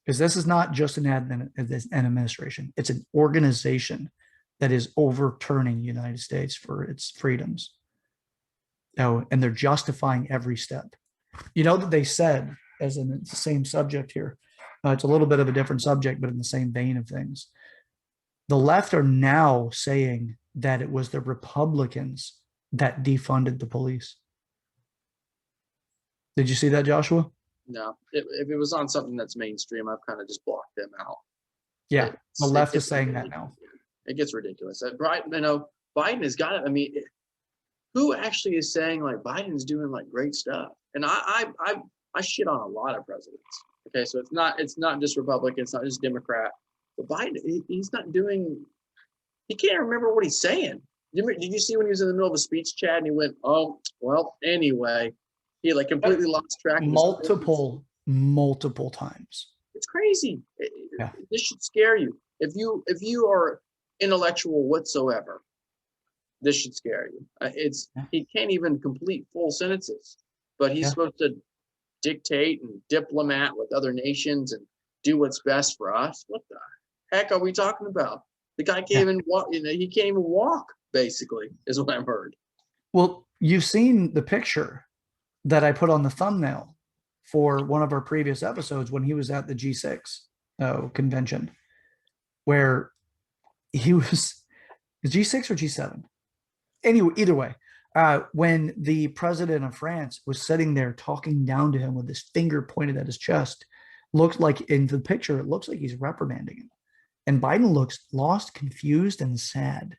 Because this is not just an administration, it's an organization that is overturning the United States for its freedoms. Oh, and they're justifying every step. You know that they said, as in the same subject here, it's a little bit of a different subject, but in the same vein of things. The left are now saying that it was the Republicans that defunded the police. Did you see that, Joshua? No, if it was on something that's mainstream, I've kind of just blocked them out. Yeah, the left is saying that now. It gets ridiculous. Biden has got it. I mean, who actually is saying like Biden's doing like great stuff? And I shit on a lot of presidents. Okay, so it's not just Republican, it's not just Democrat. But Biden, he's not doing. He can't remember what he's saying. Did you see when he was in the middle of a speech, Chad, and he went, "Oh, well, anyway." He like completely lost track. Multiple times. It's crazy. Yeah. This should scare you. If you are intellectual whatsoever, this should scare you. He can't even complete full sentences, but he's supposed to dictate and diplomat with other nations and do what's best for us. What the heck are we talking about? The guy can't even walk. He can't even walk. Basically, is what I've heard. Well, you've seen the picture that I put on the thumbnail for one of our previous episodes when he was at the G6 convention, where he was G6 or G7. Anyway, either way, when the president of France was sitting there talking down to him with his finger pointed at his chest, looked like in the picture, it looks like he's reprimanding him. And Biden looks lost, confused, and sad,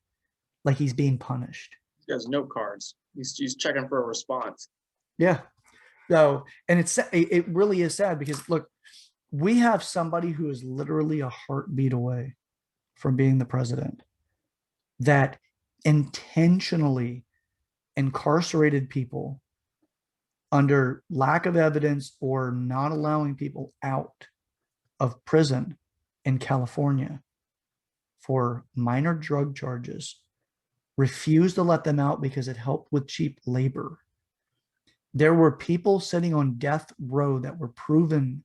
like he's being punished. He has note cards. He's checking for a response. Yeah. So, and it really is sad because look, we have somebody who is literally a heartbeat away from being the president that intentionally incarcerated people under lack of evidence or not allowing people out of prison in California for minor drug charges, refused to let them out because it helped with cheap labor. There were people sitting on death row that were proven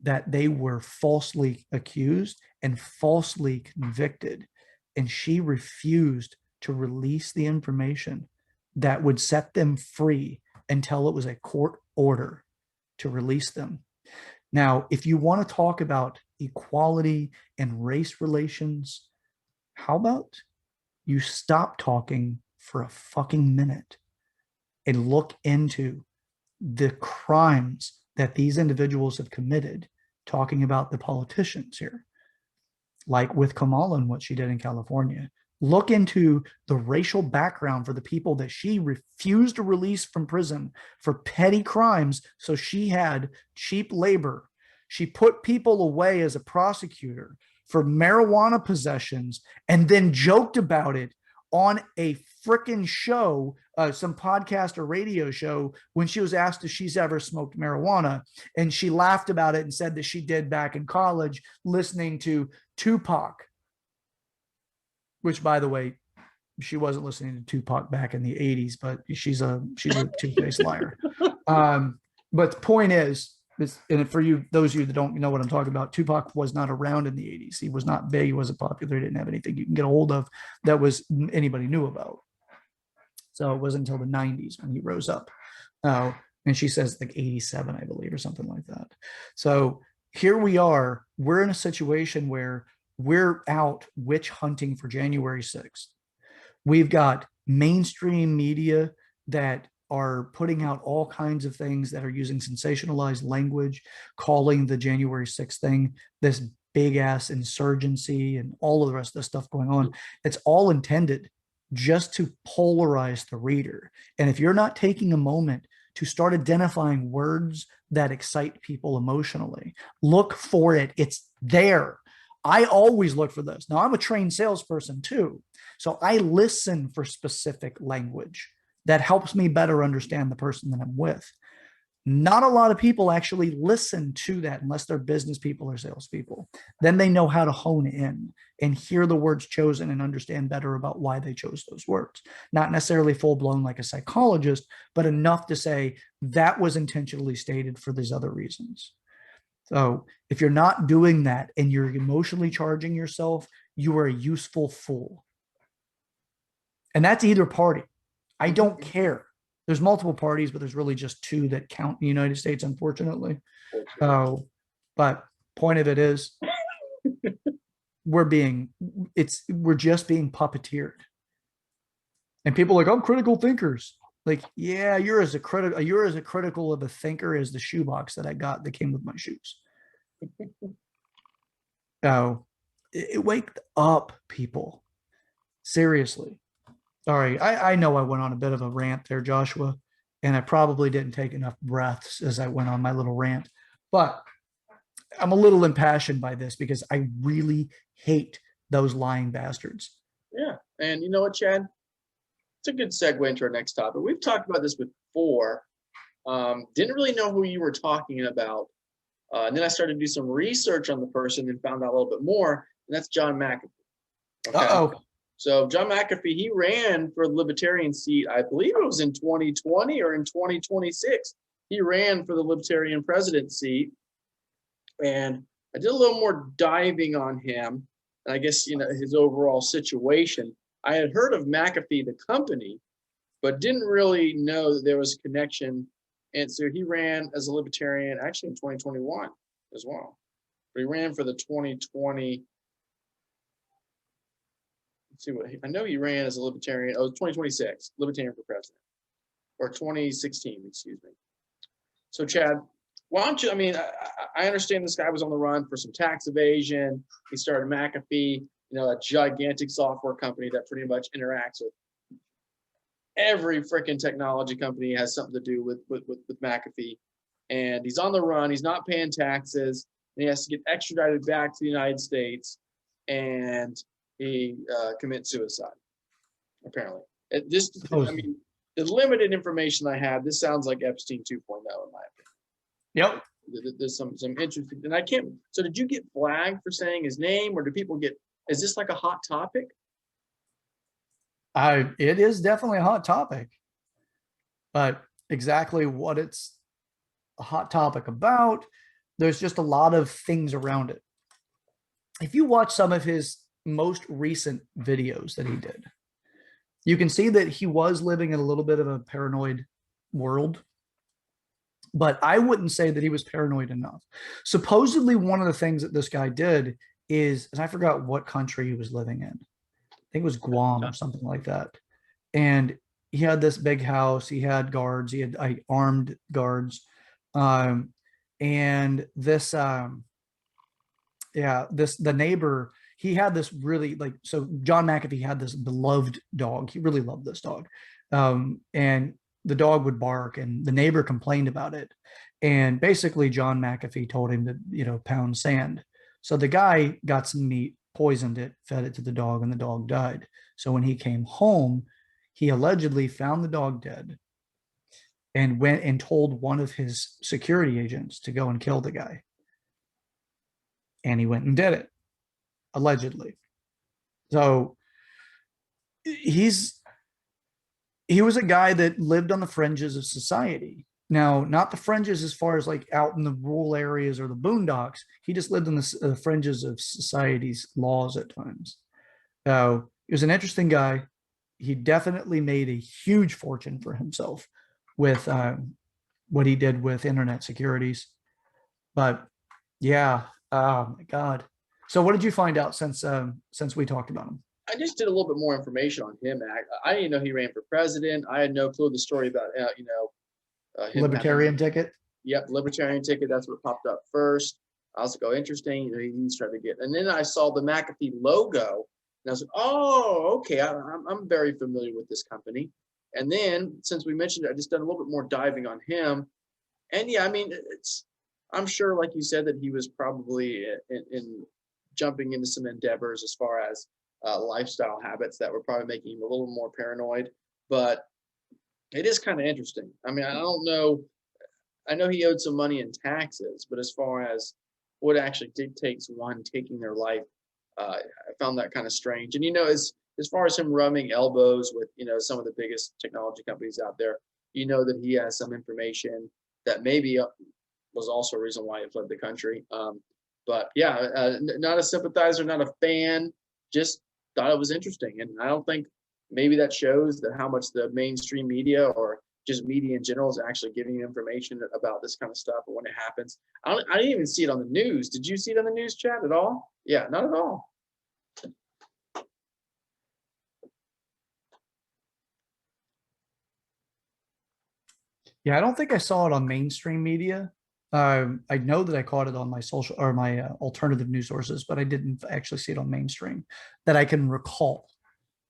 that they were falsely accused and falsely convicted. And she refused to release the information that would set them free until it was a court order to release them. Now, if you want to talk about equality and race relations, how about you stop talking for a fucking minute and look into the crimes that these individuals have committed, talking about the politicians here, like with Kamala and what she did in California. Look into the racial background for the people that she refused to release from prison for petty crimes. So she had cheap labor. She put people away as a prosecutor for marijuana possessions and then joked about it on a freaking show, some podcast or radio show, when she was asked if she's ever smoked marijuana. And she laughed about it and said that she did back in college listening to Tupac, which, by the way, she wasn't listening to Tupac back in the 80s, but she's a two-faced liar. But the point is, and for you, those of you that don't know what I'm talking about, Tupac was not around in the 80s. He was not big. He wasn't popular. He didn't have anything you can get a hold of that was anybody knew about. So it wasn't until the 90s when he rose up. And she says like 87, I believe, or something like that. So here we are. We're in a situation where we're out witch hunting for January 6th. We've got mainstream media that are putting out all kinds of things that are using sensationalized language, calling the January 6th thing this big ass insurgency and all of the rest of the stuff going on. It's all intended just to polarize the reader. And if you're not taking a moment to start identifying words that excite people emotionally, look for it. It's there. I always look for this. Now, I'm a trained salesperson too. So I listen for specific language that helps me better understand the person that I'm with. Not a lot of people actually listen to that unless they're business people or salespeople. Then they know how to hone in and hear the words chosen and understand better about why they chose those words. Not necessarily full blown like a psychologist, but enough to say that was intentionally stated for these other reasons. So if you're not doing that and you're emotionally charging yourself, you are a useful fool. And that's either party. I don't care. There's multiple parties, but there's really just two that count in the United States, unfortunately. But point of it is we're just being puppeteered. And people are like, I'm critical thinkers. Like, yeah, you're as critical of a thinker as the shoebox that I got that came with my shoes. So wake up, people. Seriously. Sorry, I know I went on a bit of a rant there, Joshua, and I probably didn't take enough breaths as I went on my little rant, but I'm a little impassioned by this because I really hate those lying bastards. Yeah. And you know what, Chad? It's a good segue into our next topic. We've talked about this before. Didn't really know who you were talking about. And then I started to do some research on the person and found out a little bit more, and that's John McAfee. Okay? Uh-oh. So John McAfee, he ran for the Libertarian seat, I believe it was in 2020 or in 2026. He ran for the Libertarian president seat. And I did a little more diving on him, and I guess, his overall situation. I had heard of McAfee, the company, but didn't really know that there was a connection. And so he ran as a Libertarian actually in 2021 as well. But he ran for the 2020. Let's see I know he ran as a Libertarian. Oh, 2026, Libertarian for president, or 2016, excuse me. So Chad, why don't you, I understand this guy was on the run for some tax evasion. He started McAfee, a gigantic software company that pretty much interacts with every freaking technology company has something to do with McAfee. And he's on the run. He's not paying taxes. And he has to get extradited back to the United States. And he commits suicide, apparently. The limited information I have, this sounds like Epstein 2.0 in my opinion. Yep. There's some interesting, and I can't. So did you get flagged for saying his name, or do people get? Is this like a hot topic? It is definitely a hot topic, but exactly what it's a hot topic about, there's just a lot of things around it. If you watch some of his most recent videos that he did, you can see that he was living in a little bit of a paranoid world. But I wouldn't say that he was paranoid enough. Supposedly, one of the things that this guy did is, and I forgot what country he was living in. I think it was Guam or something like that. And he had this big house. He had guards. He had armed guards. And this, the neighbor, he had this really so John McAfee had this beloved dog. He really loved this dog. And the dog would bark, and the neighbor complained about it. And basically John McAfee told him to, pound sand. So the guy got some meat, poisoned it, fed it to the dog, and the dog died. So when he came home, he allegedly found the dog dead and went and told one of his security agents to go and kill the guy. And he went and did it, allegedly. So he was a guy that lived on the fringes of society. Now, not the fringes as far as like out in the rural areas or the boondocks. He just lived in the fringes of society's laws at times. So he was an interesting guy. He definitely made a huge fortune for himself with what he did with internet securities. But yeah, oh my God. So what did you find out since we talked about him? I just did a little bit more information on him. I didn't know he ran for president. I had no clue the story about him Libertarian ticket. Yep, Libertarian ticket. That's what popped up first. I was like, oh, interesting. He's trying to get, and then I saw the McAfee logo, and I was like, oh, okay, I'm very familiar with this company. And then since we mentioned it, I just done a little bit more diving on him, and yeah, I mean, I'm sure, like you said, that he was probably in jumping into some endeavors as far as lifestyle habits that were probably making him a little more paranoid. But it is kind of interesting. I mean, I don't know. I know he owed some money in taxes, but as far as what actually dictates one taking their life, I found that kind of strange. And as far as him rubbing elbows with some of the biggest technology companies out there, that he has some information that maybe was also a reason why he fled the country. But yeah, not a sympathizer, not a fan, just thought it was interesting. And I don't think maybe that shows that how much the mainstream media or just media in general is actually giving you information about this kind of stuff and when it happens. I didn't even see it on the news. Did you see it on the news, chat, at all? Yeah, not at all. Yeah, I don't think I saw it on mainstream media. I know that I caught it on my social or my alternative news sources, but I didn't actually see it on mainstream that I can recall.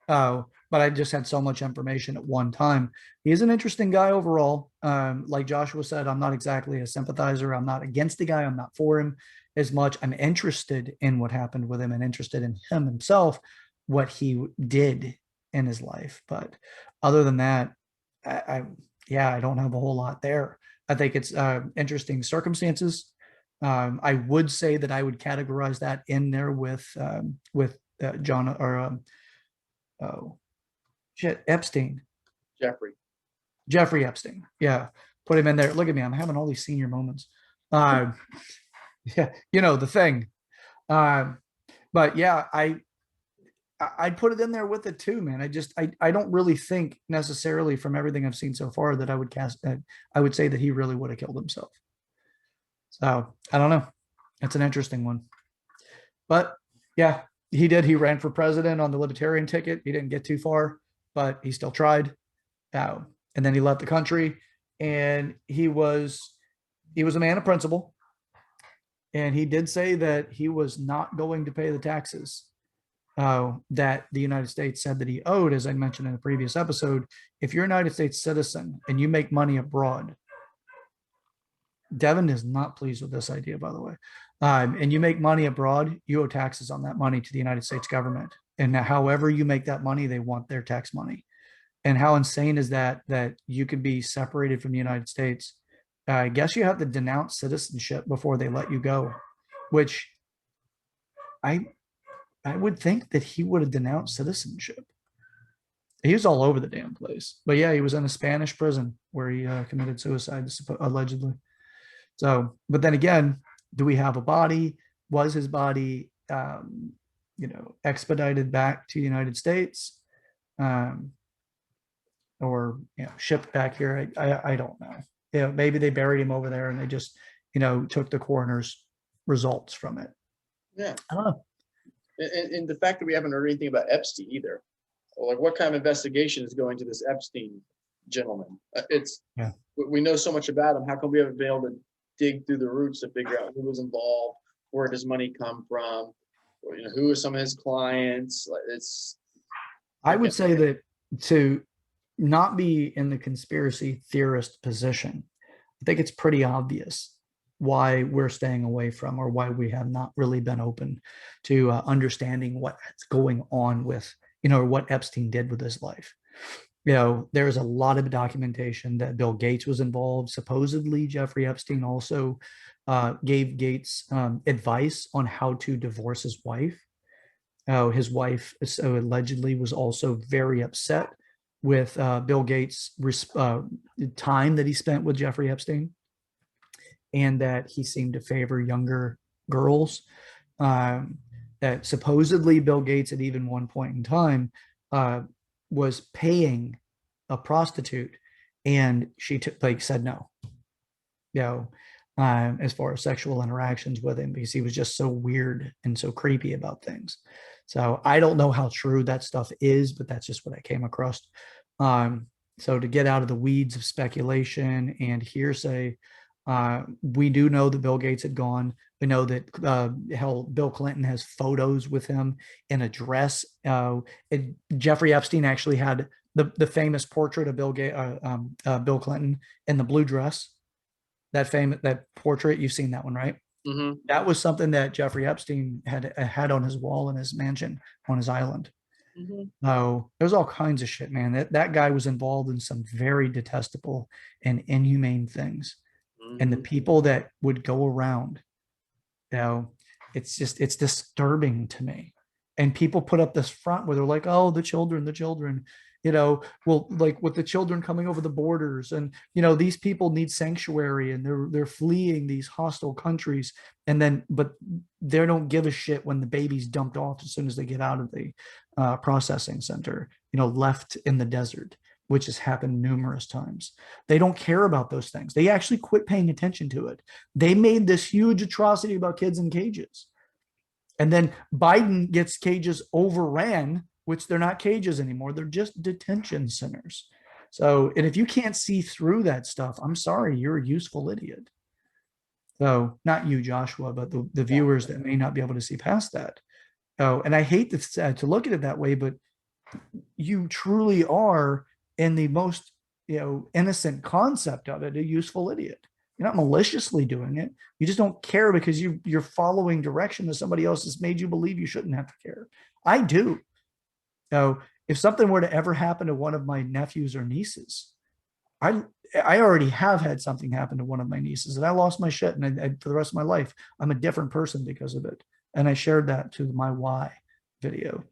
But I just had so much information at one time. He is an interesting guy overall. Like Joshua said, I'm not exactly a sympathizer. I'm not against the guy. I'm not for him as much. I'm interested in what happened with him and interested in him himself, what he did in his life. But other than that, I yeah, I don't have a whole lot there. I think it's interesting circumstances. I would say that I would categorize that in there with John or oh shit, Epstein, Jeffrey. Jeffrey Epstein. Yeah, put him in there. Look at me, I'm having all these senior moments. Yeah, the thing. Um, but yeah, I'd put it in there with it too, man. I don't really think necessarily from everything I've seen so far that I would say that he really would have killed himself. So I don't know. It's an interesting one. But yeah, he did. He ran for president on the libertarian ticket. He didn't get too far, but he still tried. And then he left the country, and he was a man of principle. And he did say that he was not going to pay the taxes that the United States said that he owed, as I mentioned in a previous episode. If you're a United States citizen and you make money abroad, Devin is not pleased with this idea, by the way. And you make money abroad, you owe taxes on that money to the United States government. And however you make that money, they want their tax money. And how insane is that you could be separated from the United States? I guess you have to denounce citizenship before they let you go, which I would think that he would have denounced citizenship. He was all over the damn place. But yeah, he was in a Spanish prison where he committed suicide, allegedly. So, but then again, do we have a body? Was his body, expedited back to the United States, or shipped back here? I don't know. Maybe they buried him over there and they just, took the coroner's results from it. Yeah, I don't know. and the fact that we haven't heard anything about Epstein either, like what kind of investigation is going to this Epstein gentleman? We know so much about him. How come we haven't been able to dig through the roots to figure out who was involved, where does money come from, who are some of his clients? I would say that to not be in the conspiracy theorist position, I think it's pretty obvious why we're staying away from, or why we have not really been open to understanding what's going on with, what Epstein did with his life. There's a lot of documentation that Bill Gates was involved. Supposedly, Jeffrey Epstein also gave Gates advice on how to divorce his wife. His wife allegedly was also very upset with Bill Gates' time that he spent with Jeffrey Epstein, and that he seemed to favor younger girls. That supposedly Bill Gates at even one point in time was paying a prostitute, and she said no, as far as sexual interactions with him, because he was just so weird and so creepy about things. So I don't know how true that stuff is, but that's just what I came across. So to get out of the weeds of speculation and hearsay, We do know that Bill Gates had gone. We know that hell, Bill Clinton has photos with him in a dress. Jeffrey Epstein actually had the famous portrait of Bill Clinton in the blue dress. That portrait, you've seen that one, right? Hmm. That was something that Jeffrey Epstein had on his wall in his mansion on his island. Hmm. No, there's all kinds of shit, man. That guy was involved in some very detestable and inhumane things. And the Hmm. people that would go around, you know, it's disturbing to me. And people put up this front where they're like, oh, the children, well, like with the children coming over the borders, and these people need sanctuary, and they're fleeing these hostile countries, and then but they don't give a shit when the baby's dumped off as soon as they get out of the processing center, left in the desert, which has happened numerous times. They don't care about those things. They actually quit paying attention to it. They made this huge atrocity about kids in cages. And then Biden gets cages overran, which they're not cages anymore. They're just detention centers. So, and if you can't see through that stuff, I'm sorry, you're a useful idiot. So, not you, Joshua, but the Yeah. viewers that may not be able to see past that. Oh, and I hate to look at it that way, but you truly are, in the most innocent concept of it, a useful idiot. You're not maliciously doing it. You just don't care because you're following direction that somebody else has made you believe you shouldn't have to care. I do. So if something were to ever happen to one of my nephews or nieces, I I already have had something happen to one of my nieces, and I lost my shit, and for the rest of my life, I'm a different person because of it. And I shared that to my why video,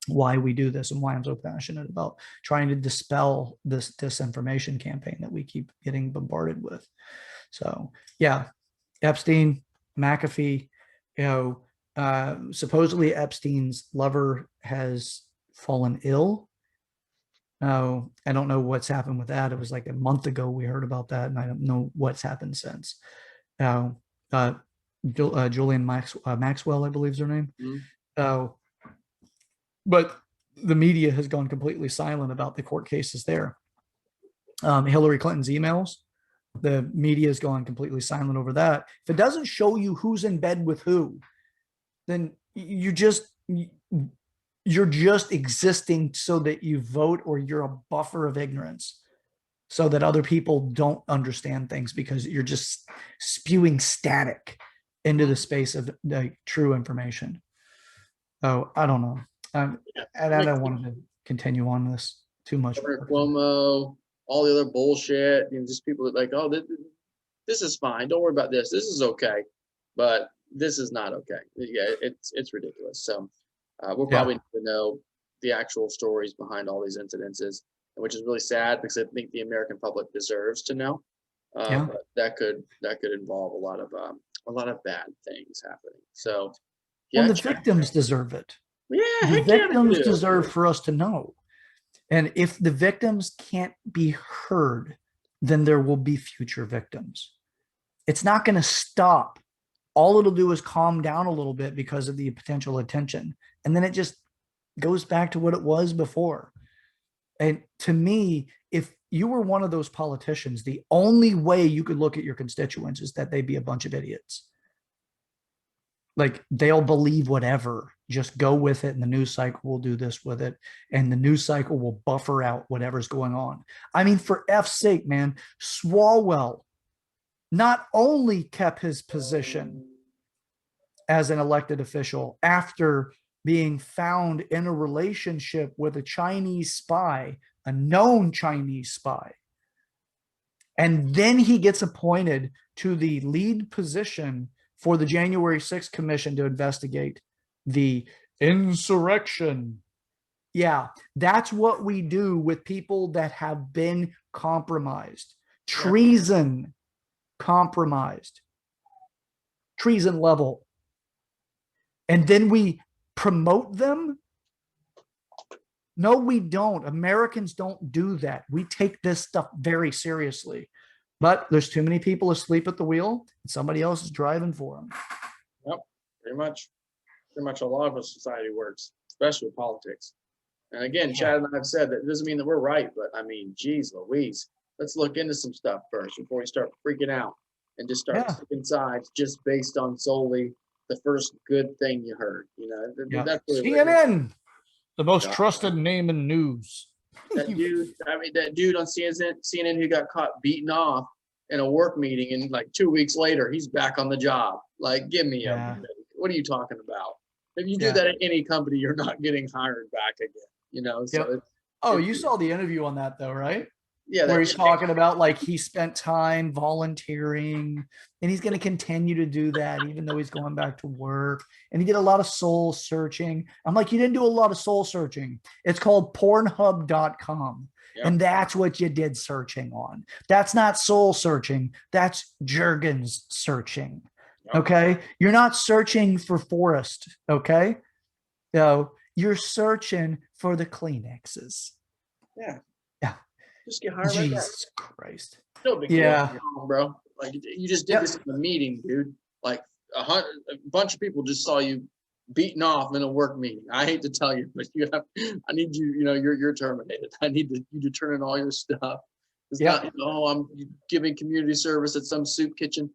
why we do this and why I'm so passionate about trying to dispel this disinformation campaign that we keep getting bombarded with. So yeah, Epstein, McAfee, supposedly Epstein's lover has fallen ill. Oh, I don't know what's happened with that. It was like a month ago we heard about that, and I don't know what's happened since. Now, Julian Maxwell, I believe is her name. Hmm. Oh, but the media has gone completely silent about the court cases there. Hillary Clinton's emails, the media has gone completely silent over that. If it doesn't show you who's in bed with who, then you're just existing so that you vote, or you're a buffer of ignorance so that other people don't understand things because you're just spewing static into the space of like true information. Oh, I don't know. Yeah. And I don't want to continue on this too much. Governor Cuomo, all the other bullshit, just people that like, oh, this is fine. Don't worry about this. This is okay, but this is not okay. Yeah, it's ridiculous. So we'll Yeah. probably need to know the actual stories behind all these incidences, which is really sad because I think the American public deserves to know. Yeah. But that could involve a lot of bad things happening. So Well, yeah, the victims deserve it. yeah, The heck yeah, they victims do. deserve for us to know. And if the victims can't be heard, then there will be future victims. It's not going to stop. All it'll do is calm down a little bit because of the potential attention. And then it just goes back to what it was before. And to me, if you were one of those politicians, the only way you could look at your constituents is that they'd be a bunch of idiots. Like they'll believe whatever, just go with it, and the news cycle will do this with it, and the news cycle will buffer out whatever's going on. I mean, for F's sake, man, Swalwell not only kept his position as an elected official after being found in a relationship with a Chinese spy, a known Chinese spy, and then he gets appointed to the lead position for the January 6th commission to investigate the insurrection. Yeah, that's what we do with people that have been compromised. Treason, compromised, treason level. And then we promote them. No, we don't. Americans don't do that. We take this stuff very seriously. But there's too many people asleep at the wheel, and somebody else is driving for them. Yep, pretty much. Pretty much a lot of a society works, especially with politics. And again, Chad and I have said that it doesn't mean that we're right, but I mean, geez Louise, let's look into some stuff first before we start freaking out. and just start Yeah. taking sides just based on solely the first good thing you heard. Yeah. That's really what it is. CNN, the most God. trusted name in news. That dude, I mean, that dude on CNN who got caught beating off in a work meeting, and like 2 weeks later, he's back on the job. Like, give me a Yeah. break. What are you talking about? If you do Yeah. that at any company, you're not getting hired back again. So Yep. Oh, you saw the interview on that though, right? yeah, Where that he's talking about like he spent time volunteering and he's going to continue to do that even though he's going back to work. And he did a lot of soul searching. I'm like, you didn't do a lot of soul searching. It's called pornhub.com. Yep. And that's what you did searching on. That's not soul searching. That's Jurgens searching. Yep. Okay. You're not searching for Forrest. Okay. No, you're searching for the Kleenexes. Yeah. Yeah. Just get hired. Jesus Christ. No big Yeah. deal, bro. Like you just did this in a meeting, dude. Like a bunch of people just saw you beaten off in a work meeting. I hate to tell you, but I need you. You're terminated. I need you to turn in all your stuff. It's not. I'm giving community service at some soup kitchen.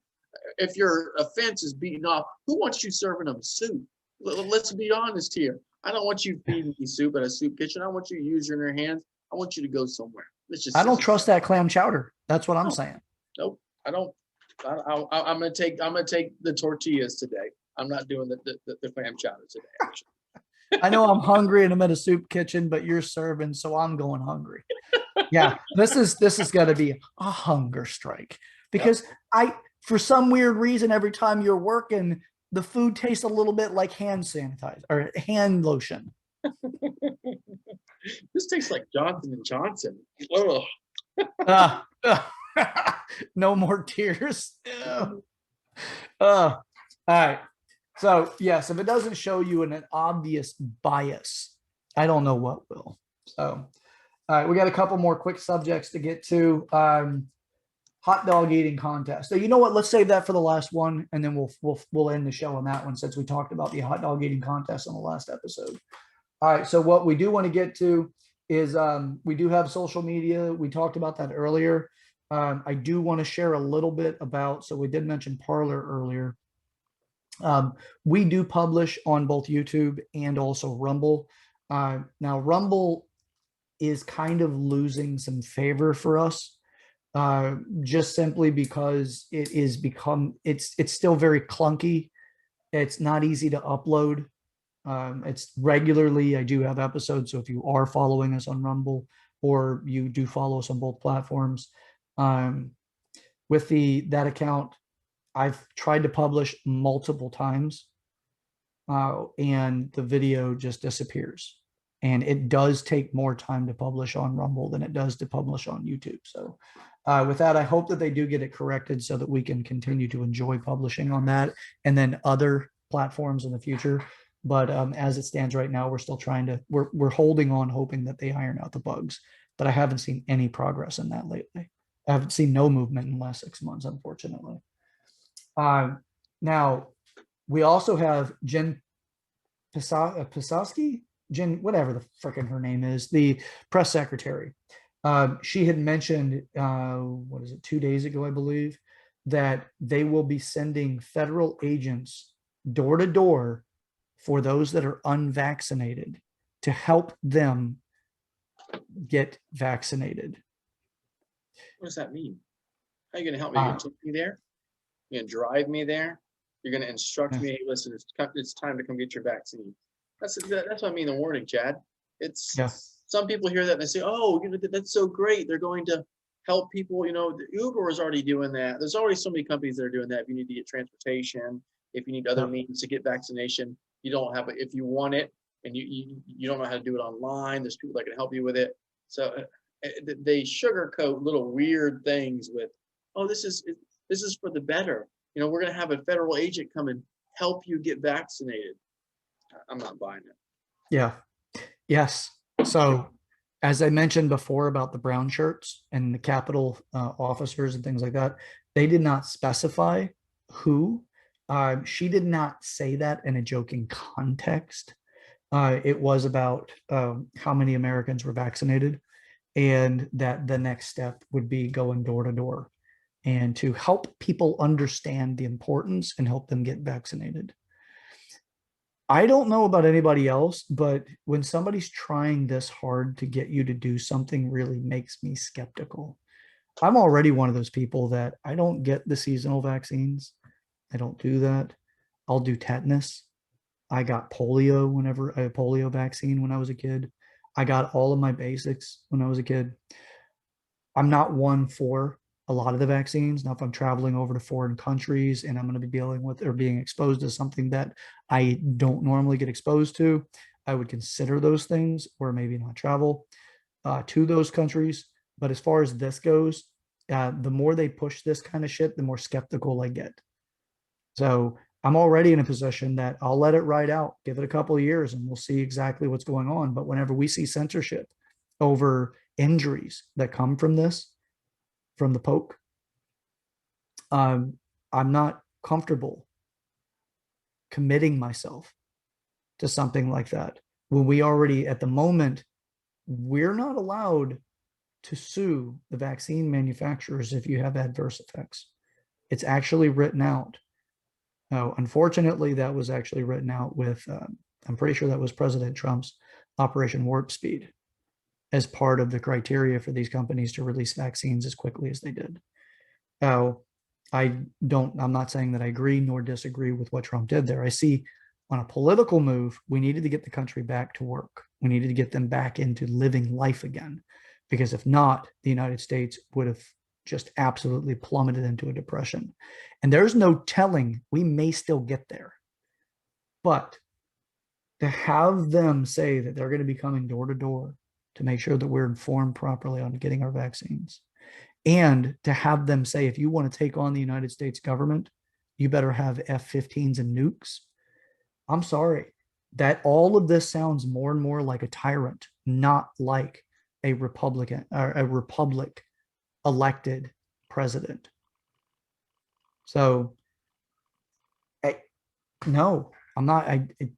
If your offense is beating off, who wants you serving them soup? Let's be honest here. I don't want you feeding me soup at a soup kitchen. I want you to use your hands. I want you to go somewhere. I don't trust that clam chowder. That's what I'm saying. Nope, I don't. I'm gonna take the tortillas today. I'm not doing the clam chowder today. Actually. I know I'm hungry and I'm at a soup kitchen, but you're serving, so I'm going hungry. Yeah, this is gonna be a hunger strike because for some weird reason, every time you're working, the food tastes a little bit like hand sanitizer or hand lotion. This tastes like Johnson and Johnson. No more tears. All right. So yes, if it doesn't show you an obvious bias, I don't know what will. So, all right, we got a couple more quick subjects to get to. Hot dog eating contest. So you know what? Let's save that for the last one, and then we'll end the show on that one since we talked about the hot dog eating contest on the last episode. All right. So what we do want to get to is we do have social media. We talked about that earlier. I do want to share a little bit about. So we did mention Parler earlier. We do publish on both YouTube and also Rumble. Now Rumble is kind of losing some favor for us. Just simply because it's still very clunky. It's not easy to upload. It's regularly, I do have episodes. So if you are following us on Rumble or you do follow us on both platforms, with that account, I've tried to publish multiple times, and the video just disappears. And it does take more time to publish on Rumble than it does to publish on YouTube. So with that, I hope that they do get it corrected so that we can continue to enjoy publishing on that and then other platforms in the future. But as it stands right now, we're still we're holding on, hoping that they iron out the bugs. But I haven't seen any progress in that lately. I haven't seen no movement in the last 6 months, unfortunately. Now, we also have Jen Psaki, Jen, whatever the frickin' her name is, the press secretary. She had mentioned, 2 days ago, I believe, that they will be sending federal agents door to door for those that are unvaccinated to help them get vaccinated. What does that mean? How are you going to help me? You're going to take me there? You're going to drive me there? You're going to instruct me, hey, listen, it's time to come get your vaccine. That's what I mean, the warning, Chad. It's some people hear that and they say, oh, that's so great. They're going to help people. Uber is already doing that. There's already so many companies that are doing that. If you need to get transportation, if you need other means to get vaccination, you don't have it. If you want it and you don't know how to do it online, there's people that can help you with it. So they sugarcoat little weird things with, oh, this is for the better. We're going to have a federal agent come and help you get vaccinated. I'm not buying it. Yeah. Yes. So as I mentioned before about the brown shirts and the Capitol officers and things like that, they did not specify who. She did not say that in a joking context. It was about how many Americans were vaccinated and that the next step would be going door to door. and to help people understand the importance and help them get vaccinated. I don't know about anybody else, but when somebody's trying this hard to get you to do something really makes me skeptical. I'm already one of those people that I don't get the seasonal vaccines. I don't do that. I'll do tetanus. I got polio whenever I had polio vaccine when I was a kid. I got all of my basics when I was a kid. I'm not one for a lot of the vaccines. Now, if I'm traveling over to foreign countries and I'm going to be dealing with or being exposed to something that I don't normally get exposed to, I would consider those things or maybe not travel to those countries. But as far as this goes, the more they push this kind of shit, the more skeptical I get. So I'm already in a position that I'll let it ride out, give it a couple of years, and we'll see exactly what's going on. But whenever we see censorship over injuries that come from this, from the poke, I'm not comfortable committing myself to something like that when we already, at the moment, we're not allowed to sue the vaccine manufacturers if you have adverse effects. It's actually written out. Now, unfortunately, that was actually written out with, I'm pretty sure that was President Trump's Operation Warp Speed as part of the criteria for these companies to release vaccines as quickly as they did. Now, I'm not saying that I agree nor disagree with what Trump did there. I see on a political move, we needed to get the country back to work. We needed to get them back into living life again. Because if not, the United States would have just absolutely plummeted into a depression. And there's no telling, we may still get there. But to have them say that they're going to be coming door to door to make sure that we're informed properly on getting our vaccines, and to have them say, if you want to take on the United States government, you better have F-15s and nukes. I'm sorry, that all of this sounds more and more like a tyrant, not like a Republican or a republic elected president. So, no, I'm not.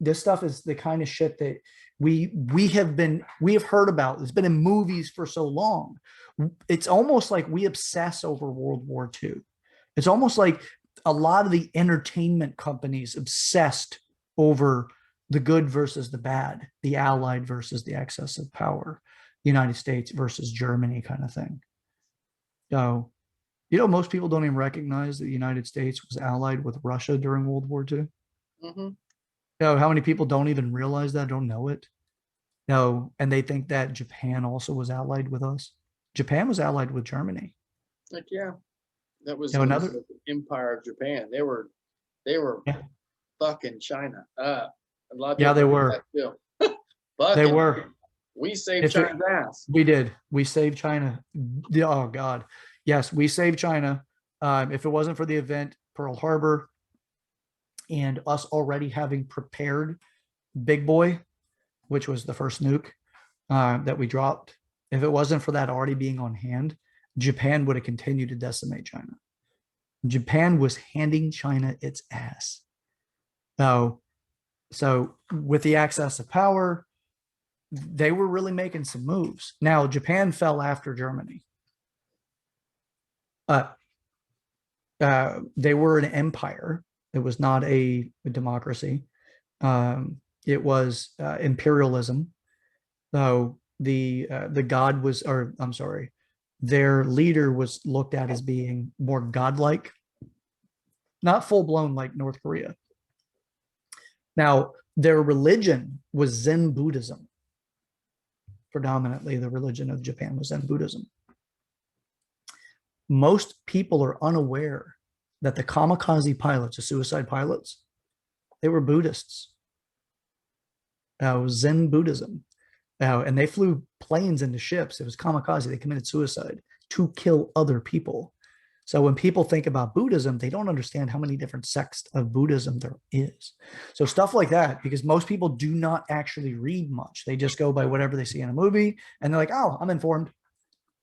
This stuff is the kind of shit that we have heard about. It's been in movies for so long. It's almost like we obsess over World War II. It's almost like a lot of the entertainment companies obsessed over the good versus the bad, the Allied versus the excess of power, United States versus Germany kind of thing. So, most people don't even recognize that the United States was allied with Russia during World War II. Mm-hmm. How many people don't even realize that, don't know it? No, and they think that Japan also was allied with us. Japan was allied with Germany. Like, yeah, that was Another, the Empire of Japan. They were yeah, fucking China. A lot of yeah, people they forget were. that too. They Fucking, were. we saved If it, China's ass. we did, we saved China. Oh God, yes, we saved China. If it wasn't for the event Pearl Harbor and us already having prepared Big Boy, which was the first nuke that we dropped, if it wasn't for that already being on hand, Japan would have continued to decimate China. Japan was handing China its ass. So with the access of power, they were really making some moves. Now, Japan fell after Germany. Uh, they were an empire. It was not a democracy. It was imperialism. So the god was, or I'm sorry, their leader was looked at as being more godlike, not full blown like North Korea. Now, their religion was Zen Buddhism. Predominantly, the religion of Japan was Zen Buddhism. Most people are unaware that the kamikaze pilots, the suicide pilots, they were Buddhists. Zen Buddhism. And they flew planes into ships. It was kamikaze. They committed suicide to kill other people. So when people think about Buddhism, they don't understand how many different sects of Buddhism there is. So stuff like that, because most people do not actually read much. They just go by whatever they see in a movie and they're like, oh, I'm informed.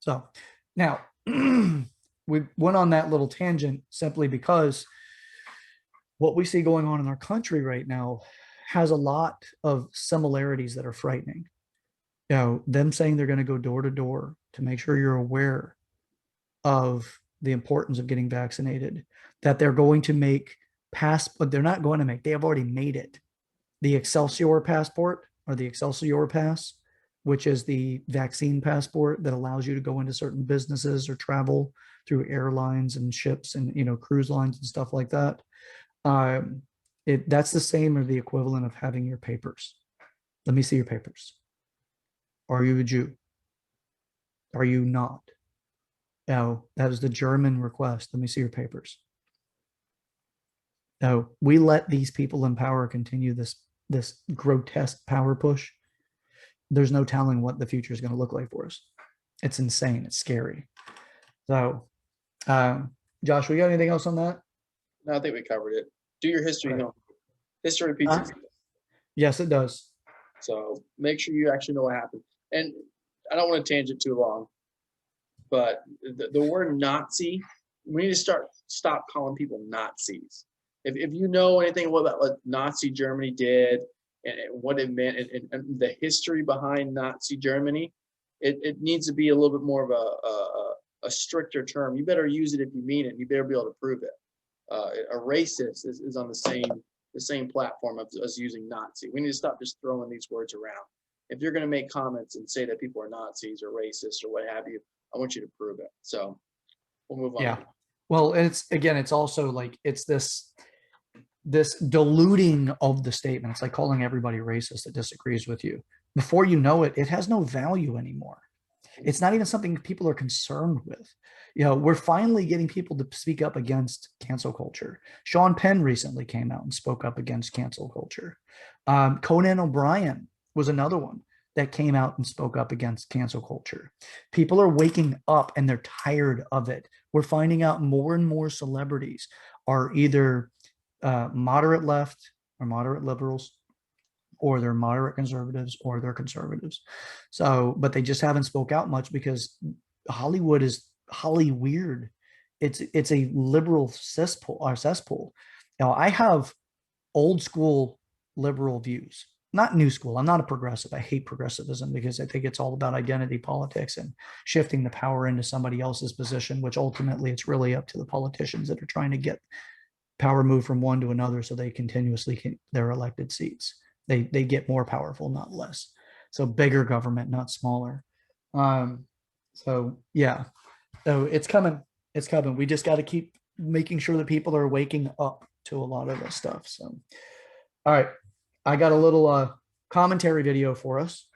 So now we went on that little tangent simply because what we see going on in our country right now has a lot of similarities that are frightening. Them saying they're going to go door to door to make sure you're aware of the importance of getting vaccinated, that they're going to make but they're not going to make, they have already made it. The Excelsior passport or the Excelsior pass, which is the vaccine passport that allows you to go into certain businesses or travel through airlines and ships and, you know, cruise lines and stuff like that. That's the same or the equivalent of having your papers. Let me see your papers. Are you a Jew? Are you not? No, that is the German request. Let me see your papers. No, we let these people in power continue this grotesque power push. There's no telling what the future is going to look like for us. It's insane. It's scary. So, Josh, we got anything else on that? No, I think we covered it. Do your history. Right. No, history repeats itself. Yes, it does. So make sure you actually know what happened. And I don't want to tangent too long, but the word Nazi, we need to stop calling people Nazis. If you know anything about what Nazi Germany did and what it meant and the history behind Nazi Germany, it needs to be a little bit more of a stricter term. You better use it if you mean it. You better be able to prove it. A racist is on the same platform as using Nazi. We need to stop just throwing these words around. If you're going to make comments and say that people are Nazis or racist or what have you, I want you to prove it. So we'll move on. Yeah. Well, it's also like it's this diluting of the statement. It's like calling everybody racist that disagrees with you. Before you know it, it has no value anymore. It's not even something people are concerned with. You know, we're finally getting people to speak up against cancel culture. Sean Penn recently came out and spoke up against cancel culture. Conan O'Brien was another one that came out and spoke up against cancel culture. People are waking up and they're tired of it. We're finding out more and more celebrities are either moderate left or moderate liberals, or they're moderate conservatives, or they're conservatives. So, but they just haven't spoke out much because Hollywood is weird. It's a liberal cesspool. Now, I have old school liberal views, not new school. I'm not a progressive. I hate progressivism because I think it's all about identity politics and shifting the power into somebody else's position, which ultimately it's really up to the politicians that are trying to get power moved from one to another so they continuously their elected seats. They get more powerful, not less. So bigger government, not smaller. So yeah, so it's coming. It's coming. We just got to keep making sure that people are waking up to a lot of this stuff. So, all right, I got a little commentary video for us.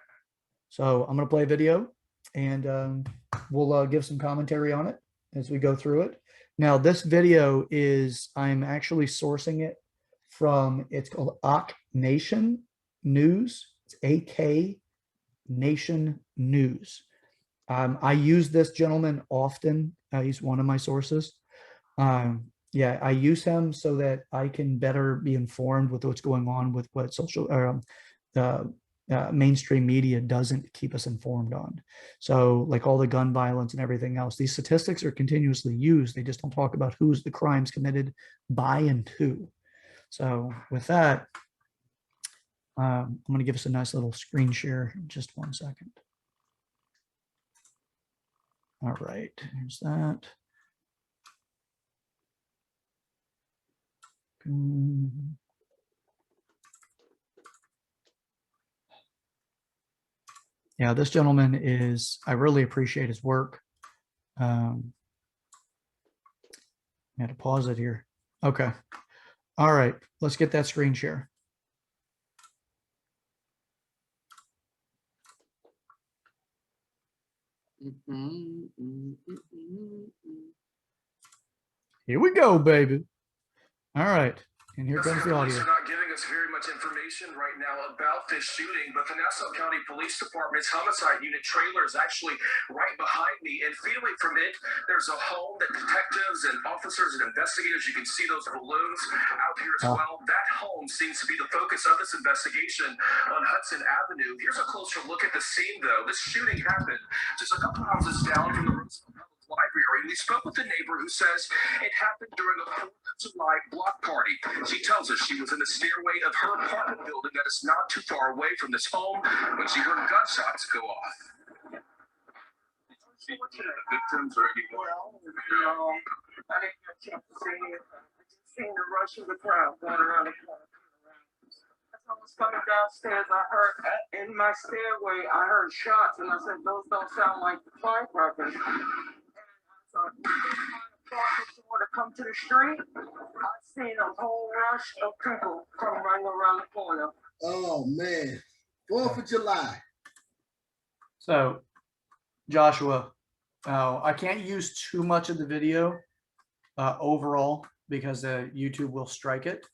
So I'm going to play a video and we'll give some commentary on it as we go through it. Now, this video I'm actually sourcing it from, it's called AK Nation News. It's AK Nation News. I use this gentleman often. He's one of my sources. Yeah, I use him so that I can better be informed with what's going on with what mainstream media doesn't keep us informed on. So like all the gun violence and everything else, these statistics are continuously used. They just don't talk about who's the crimes committed by and who. So with that, I'm going to give us a nice little screen share in just 1 second. All right, here's that. Yeah, this gentleman I really appreciate his work. I had to pause it here. Okay. All right, let's get that screen share. Here we go, baby. All right. And here comes the audio. Police are not giving us very much information right now about this shooting, but the Nassau County Police Department's homicide unit trailer is actually right behind me. And feeling from it, there's a home that detectives and officers and investigators, you can see those balloons out here as well. That home seems to be the focus of this investigation on Hudson Avenue. Here's a closer look at the scene, though. This shooting happened just a couple houses down from the library. We spoke with a neighbor who says it happened during a 4th of July block party. She tells us she was in the stairway of her apartment building that is not too far away from this home when she heard gunshots go off. See what the victims or anyone? No, I didn't get a chance to see it. I just seen the rush of the crowd going around the corner. As I was coming downstairs, I heard in my stairway, I heard shots, and I said, "Those don't sound like firecrackers." And I thought, to come to the street, I seen a whole rush of people come running around the corner. Oh man, 4th of July. So, Joshua, I can't use too much of the video overall because YouTube will strike it.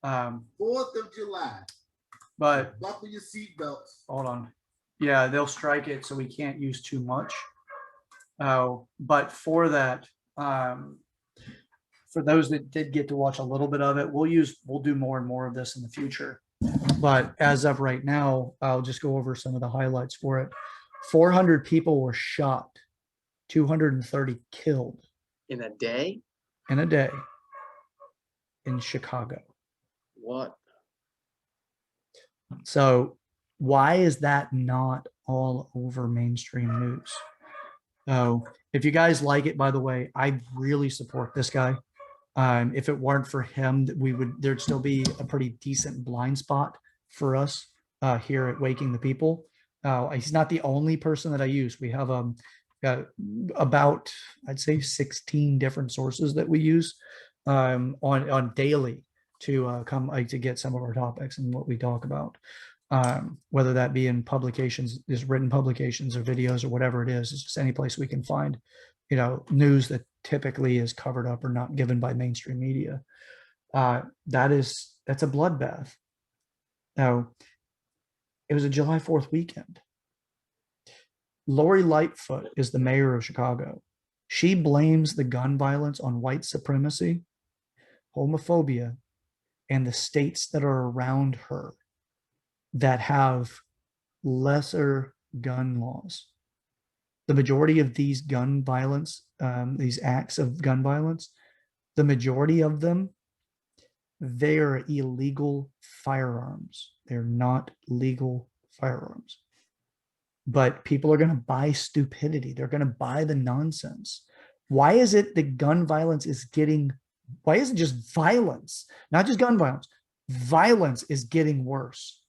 4th of July. But Buckle your seatbelts. hold on. Yeah, they'll strike it, so we can't use too much. But for that, for those that did get to watch a little bit of it, we'll do more and more of this in the future. But as of right now, I'll just go over some of the highlights for it. 400 people were shot, 230 killed In a day? in a day in Chicago. What? So why is that not all over mainstream news? So if you guys like it, by the way, I really support this guy. If it weren't for him, there'd still be a pretty decent blind spot for us here at Waking the People. He's not the only person that I use. We have about, I'd say, 16 different sources that we use on daily to to get some of our topics and what we talk about, whether that be in publications, just written publications or videos or whatever it is. It's just any place we can find, news that typically is covered up or not given by mainstream media. That's a bloodbath. Now, it was a July 4th weekend. Lori Lightfoot is the mayor of Chicago. She blames the gun violence on white supremacy, homophobia, and the states that are around her that have lesser gun laws. The majority of these gun violence, these acts of gun violence, the majority of them, they are illegal firearms. They're not legal firearms. But people are going to buy stupidity. They're going to buy the nonsense. Why is it that gun violence is getting, why isn't just violence, not just gun violence, violence is getting worse?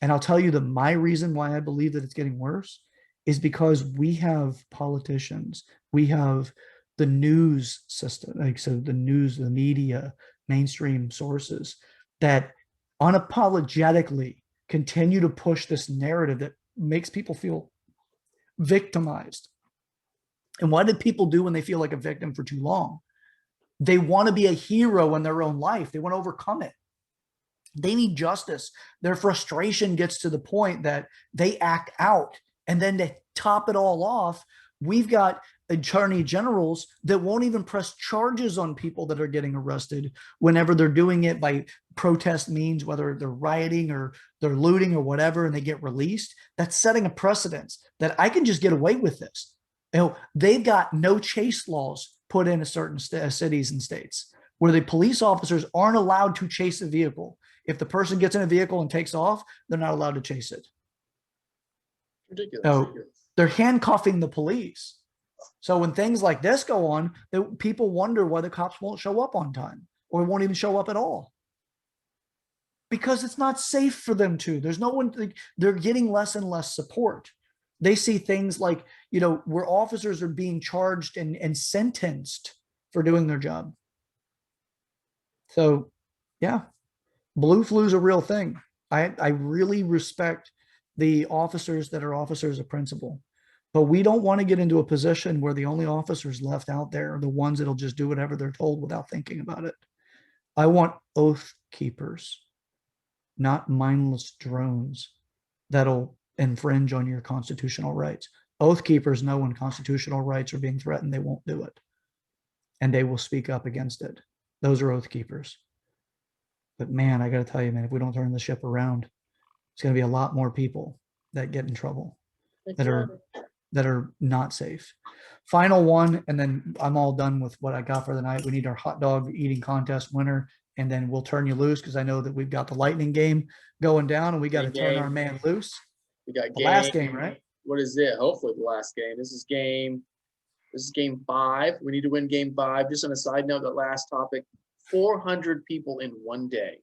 And I'll tell you that my reason why I believe that it's getting worse is because we have politicians, we have the news system, the news, the media, mainstream sources that unapologetically continue to push this narrative that makes people feel victimized. And what did people do when they feel like a victim for too long? They want to be a hero in their own life. They want to overcome it. They need justice. Their frustration gets to the point that they act out. And then to top it all off, we've got attorney generals that won't even press charges on people that are getting arrested whenever they're doing it by protest means, whether they're rioting or they're looting or whatever, and they get released. That's setting a precedence that I can just get away with this. They've got no chase laws put in certain cities and states where the police officers aren't allowed to chase a vehicle. If the person gets in a vehicle and takes off, they're not allowed to chase it. Ridiculous. So they're handcuffing the police. So when things like this go on, people wonder why the cops won't show up on time or won't even show up at all. Because it's not safe for them to. There's no one, they're getting less and less support. They see things like, where officers are being charged and sentenced for doing their job. So, yeah, blue flu is a real thing. I really respect the officers that are officers of principle. But we don't want to get into a position where the only officers left out there are the ones that'll just do whatever they're told without thinking about it. I want oath keepers, not mindless drones that'll infringe on your constitutional rights. Oath keepers know when constitutional rights are being threatened, they won't do it. And they will speak up against it. Those are oath keepers. But man, I got to tell you, man, if we don't turn the ship around, it's going to be a lot more people that get in trouble that are not safe. Final one, and then I'm all done with what I got for the night. We need our hot dog eating contest winner, and then we'll turn you loose because I know that we've got the Lightning game going down, and we got to turn our man loose. We got The last game, right? what is it? Hopefully the last game. This is game 5. We need to win game 5. Just on a side note, that last topic, 400 people in one day.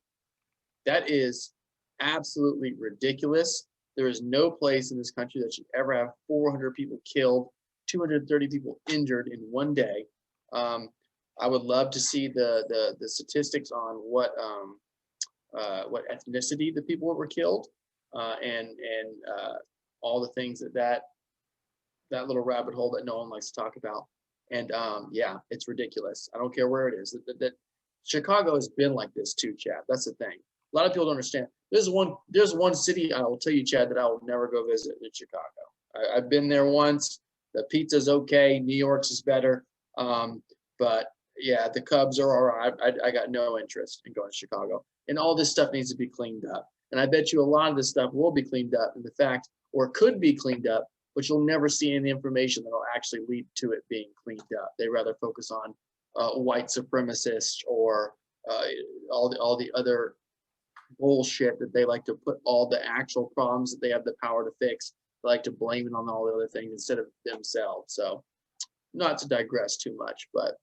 That is absolutely ridiculous. There is no place in this country that should ever have 400 people killed, 230 people injured in one day. I would love to see the statistics on what ethnicity the people were killed, and all the things that little rabbit hole that no one likes to talk about. And yeah, it's ridiculous. I don't care where it is. That Chicago has been like this too, Chad. That's the thing. A lot of people don't understand. There's one city I will tell you, Chad, that I will never go visit in Chicago. I've been there once. The pizza's okay. New York's is better. But yeah, the Cubs are all right. I got no interest in going to Chicago. And all this stuff needs to be cleaned up. And I bet you a lot of this stuff will be cleaned up in the fact, or could be cleaned up, but you'll never see any information that will actually lead to it being cleaned up. They rather focus on white supremacists or all the other bullshit that they like to put all the actual problems that they have the power to fix. They like to blame it on all the other things instead of themselves. So not to digress too much, but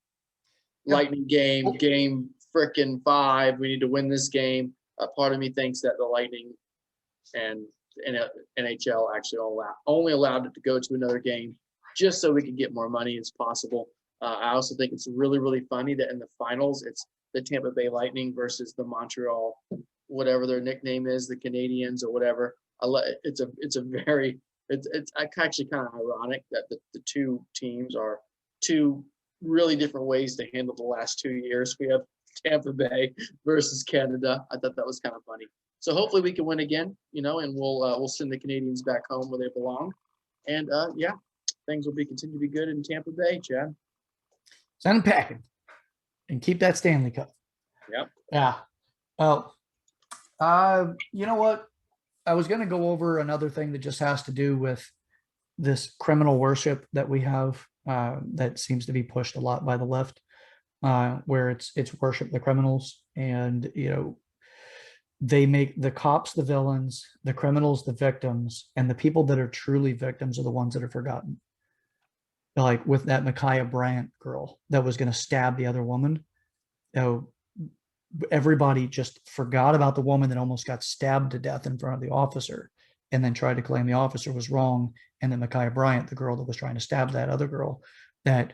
Lightning game frickin' 5. We need to win this game. Part of me thinks that the Lightning and NHL actually only allowed it to go to another game just so we could get more money as possible. I also think it's really, really funny that in the finals, it's the Tampa Bay Lightning versus the Montreal, whatever their nickname is, the Canadians or whatever. It's actually kind of ironic that the two teams are two really different ways to handle the last 2 years. We have Tampa Bay versus Canada. I thought that was kind of funny. So hopefully we can win again, and we'll send the Canadians back home where they belong. And yeah, things will continue to be good in Tampa Bay, Chad. Send them packing and keep that Stanley Cup. Yep. Yeah. Well, you know what? I was going to go over another thing that just has to do with this criminal worship that we have, that seems to be pushed a lot by the left, where it's worship the criminals, and they make the cops the villains, the criminals the victims, and the people that are truly victims are the ones that are forgotten. Like with that Micaiah Bryant girl that was going to stab the other woman. Everybody just forgot about the woman that almost got stabbed to death in front of the officer, and then tried to claim the officer was wrong. And then Micaiah Bryant, the girl that was trying to stab that other girl, that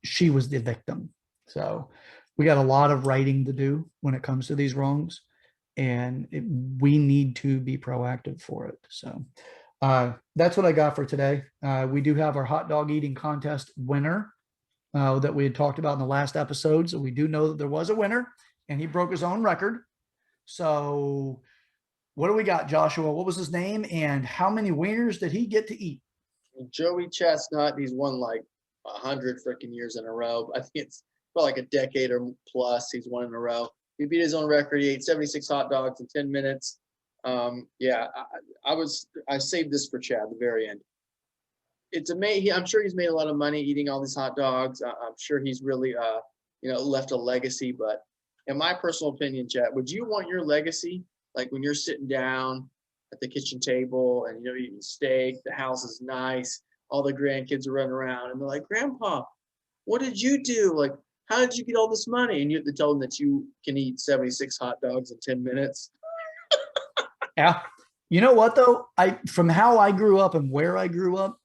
she was the victim. So we got a lot of writing to do when it comes to these wrongs, and we need to be proactive for it. So that's what I got for today. We do have our hot dog eating contest winner that we had talked about in the last episode. So we do know that there was a winner, and he broke his own record. So what do we got, Joshua? What was his name, and how many wieners did he get to eat? Joey Chestnut, he's won like 100 freaking years in a row. I think it's for like a decade or plus he's won in a row. He beat his own record. He ate 76 hot dogs in 10 minutes. Yeah, I saved this for Chad at the very end. It's amazing. I'm sure he's made a lot of money eating all these hot dogs. I'm sure he's really, left a legacy. But in my personal opinion, Chad, would you want your legacy, like when you're sitting down at the kitchen table and eating steak, the house is nice, all the grandkids are running around, and they're like, "Grandpa, what did you do? Like, how did you get all this money?" And you have to tell them that you can eat 76 hot dogs in 10 minutes. Yeah. You know what though? From how I grew up and where I grew up,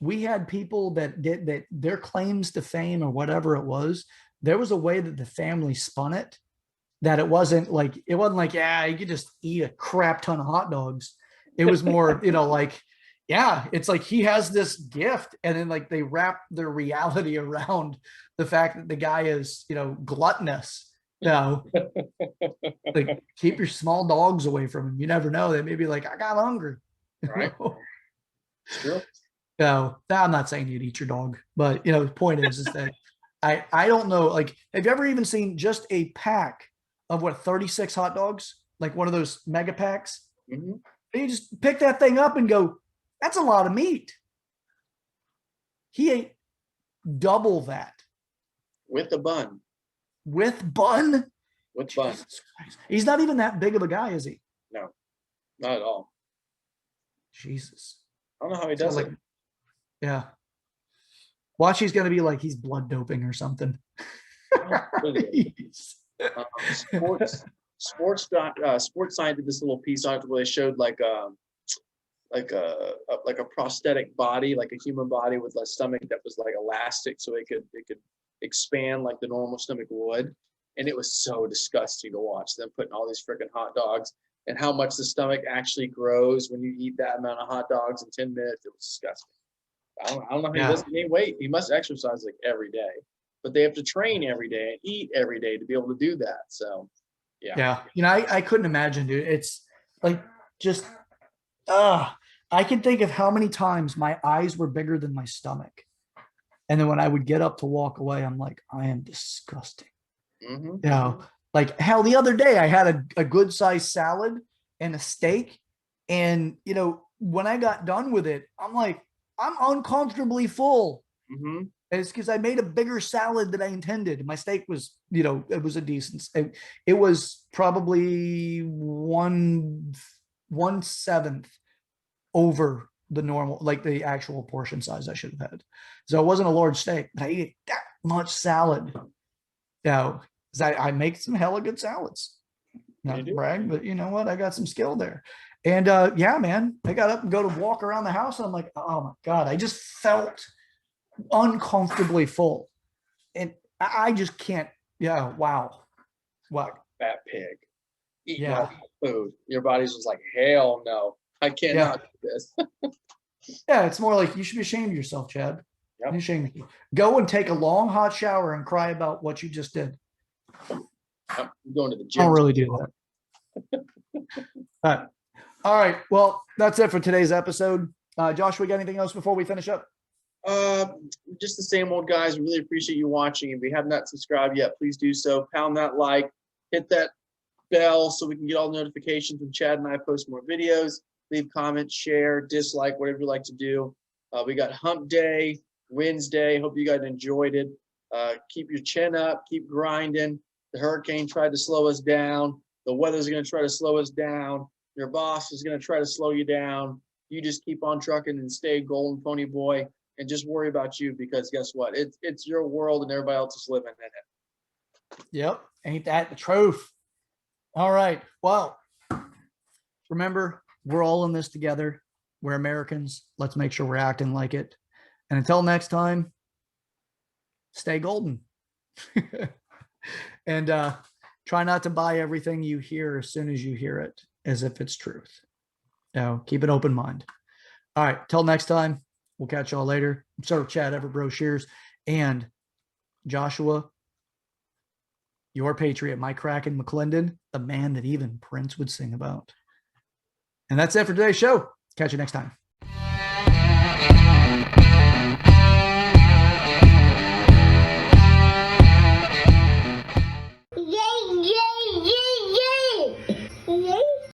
we had people that did that, their claims to fame or whatever it was, there was a way that the family spun it, that it wasn't like, yeah, you could just eat a crap ton of hot dogs. It was more, like, yeah, it's like he has this gift, and then like they wrap their reality around the fact that the guy is, gluttonous. Like, keep your small dogs away from him. You never know. They may be like, I got hungry. Right. True. No, I'm not saying you'd eat your dog, but the point is that I don't know. Like, have you ever even seen just a pack of 36 hot dogs, like one of those mega packs? Mm-hmm. And you just pick that thing up and go, that's a lot of meat. He ate double that With the bun. with bun. With bun. He's not even that big of a guy, is he? No, not at all. Jesus. I don't know how he So, does like, it. yeah. Watch, he's gonna be like he's blood doping or something. Sports Sports Science did this little piece on it where they showed like a prosthetic body, like a human body with a stomach that was like elastic, so it could expand like the normal stomach would. And it was so disgusting to watch them putting all these freaking hot dogs and how much the stomach actually grows when you eat that amount of hot dogs in 10 minutes. It was disgusting. I don't know how he doesn't gain weight. He must exercise like every day, but they have to train every day and eat every day to be able to do that. So, yeah. You know, I couldn't imagine, dude. It's like just, I can think of how many times my eyes were bigger than my stomach. And then when I would get up to walk away, I'm like, I am disgusting. Mm-hmm. You know, like hell, the other day I had a good sized salad and a steak. And, you know, when I got done with it, I'm like, I'm uncomfortably full. Mm-hmm. And it's because I made a bigger salad than I intended. My steak was, you know, it was a decent, it was probably 1/7 over the normal, like the actual portion size I should have had. So it wasn't a large steak, but I ate that much salad. You know, I make some hella good salads. Not to brag, but you know what? I got some skill there. And yeah, man, I got up and go to walk around the house, and I'm like, oh my God, I just felt uncomfortably full. And I just can't, yeah, wow. Fat pig. Eating Yeah. all that food. Your body's just like, hell no. I cannot do this. Yeah, it's more like you should be ashamed of yourself, Chad. Yep. Be ashamed of you. Go and take a long hot shower and cry about what you just did. I'm going to the gym. I'll really do that. All right. Well, that's it for today's episode. Josh, we got anything else before we finish up? Just the same old, guys. Really appreciate you watching. If you have not subscribed yet, please do so. Pound that like, hit that bell so we can get all the notifications when Chad and I post more videos. Leave comments, share, dislike, whatever you like to do. We got hump day Wednesday. Hope you guys enjoyed it. Keep your chin up, keep grinding. The hurricane tried to slow us down. The weather's going to try to slow us down. Your boss is going to try to slow you down. You just keep on trucking and stay golden pony boy and just worry about you, because guess what? It's your world and everybody else is living in it. Yep. Ain't that the truth? All right. Well, remember, we're all in this together. We're Americans. Let's make sure we're acting like it. And until next time, stay golden. And try not to buy everything you hear as soon as you hear it, as if it's truth. Now, keep an open mind. All right. Till next time, we'll catch y'all later. So, Chad Everbro Shears and Joshua, your patriot, Mike Kraken McClendon, the man that even Prince would sing about. And that's it for today's show. Catch you next time.